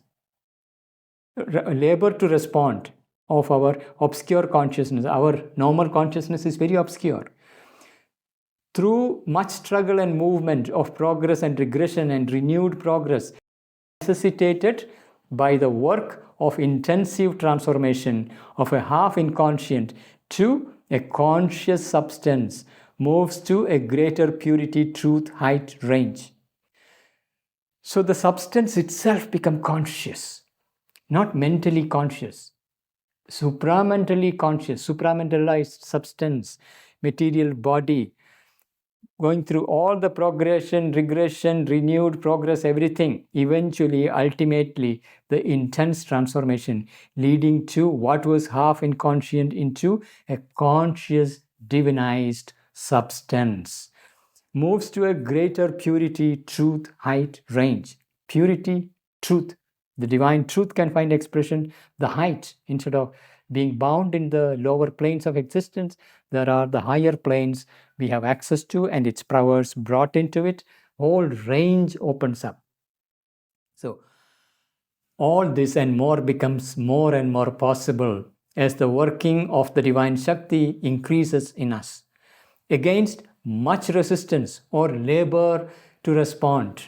Labor to respond of our obscure consciousness. Our normal consciousness is very obscure. Through much struggle and movement of progress and regression and renewed progress, necessitated by the work of intensive transformation of a half inconscient to a conscious substance, moves to a greater purity, truth, height, range. So the substance itself becomes conscious, not mentally conscious, supramentally conscious, supramentalized substance, material body, going through all the progression, regression, renewed progress, everything, eventually, ultimately, the intense transformation leading to what was half inconscient into a conscious, divinized substance. Moves to a greater purity, truth, height, range. Purity, truth. The divine truth can find expression. The height, instead of being bound in the lower planes of existence, there are the higher planes we have access to, and its powers brought into it. Whole range opens up. So all this and more becomes more and more possible as the working of the Divine Shakti increases in us. Against much resistance or labor to respond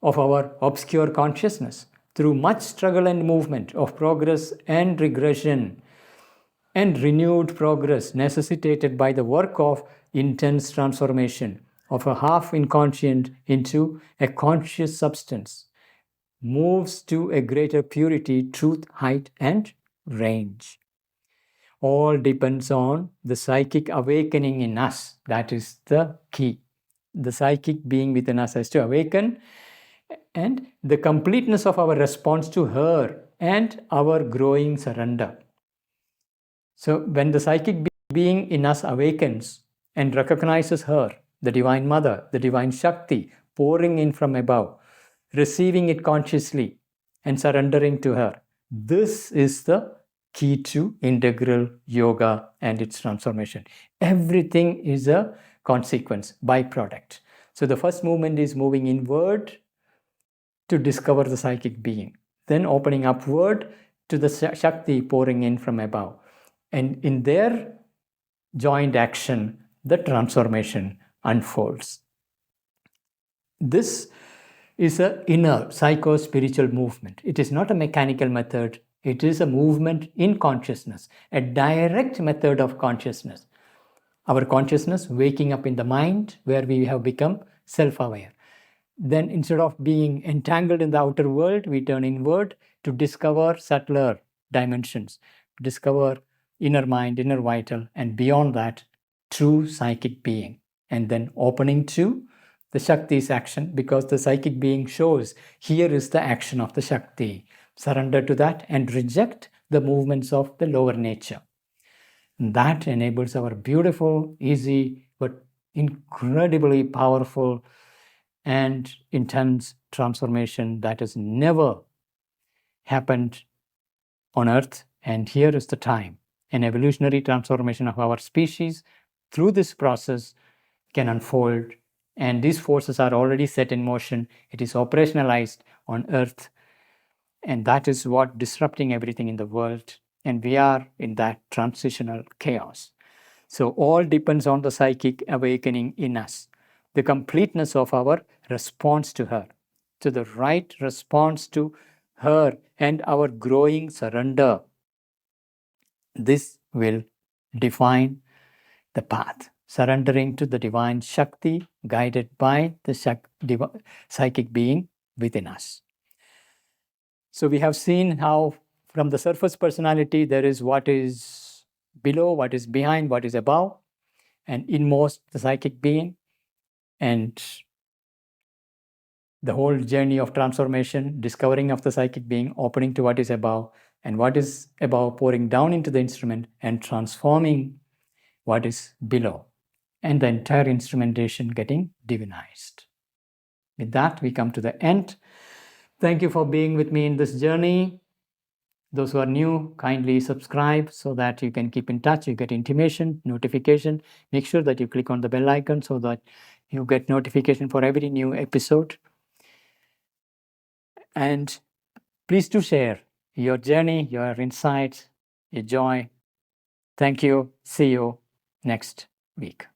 of our obscure consciousness, through much struggle and movement of progress and regression, and renewed progress necessitated by the work of intense transformation of a half inconscient into a conscious substance, moves to a greater purity, truth, height, and range. All depends on the psychic awakening in us. That is the key. The psychic being within us has to awaken, and the completeness of our response to her and our growing surrender. So when the psychic being in us awakens and recognizes her, the Divine Mother, the Divine Shakti, pouring in from above, receiving it consciously and surrendering to her, this is the key to integral yoga and its transformation. Everything is a consequence, byproduct. So the first movement is moving inward to discover the psychic being, then opening upward to the Shakti pouring in from above. And in their joint action, the transformation unfolds. This is an inner psycho-spiritual movement. It is not a mechanical method. It is a movement in consciousness, a direct method of consciousness. Our consciousness waking up in the mind where we have become self-aware. Then instead of being entangled in the outer world, we turn inward to discover subtler dimensions, discover inner mind, inner vital, and beyond that, true psychic being. And then opening to the Shakti's action, because the psychic being shows here is the action of the Shakti. Surrender to that and reject the movements of the lower nature. That enables our beautiful, easy, but incredibly powerful and intense transformation that has never happened on Earth. And here is the time. An evolutionary transformation of our species through this process can unfold. And these forces are already set in motion. It is operationalized on Earth. And that is what disrupting everything in the world. And we are in that transitional chaos. So all depends on the psychic awakening in us, the completeness of our response to her, to the right response to her and our growing surrender. This will define the path, surrendering to the Divine Shakti, guided by the psychic being within us. So we have seen how from the surface personality, there is what is below, what is behind, what is above, and inmost the psychic being. And the whole journey of transformation, discovering of the psychic being, opening to what is above, and what is above pouring down into the instrument and transforming what is below, and the entire instrumentation getting divinized. With that, we come to the end. Thank you for being with me in this journey. Those who are new, kindly subscribe so that you can keep in touch. You get intimation, notification. Make sure that you click on the bell icon so that you get notification for every new episode. And please do share your journey, your insights, your joy. Thank you. See you next week.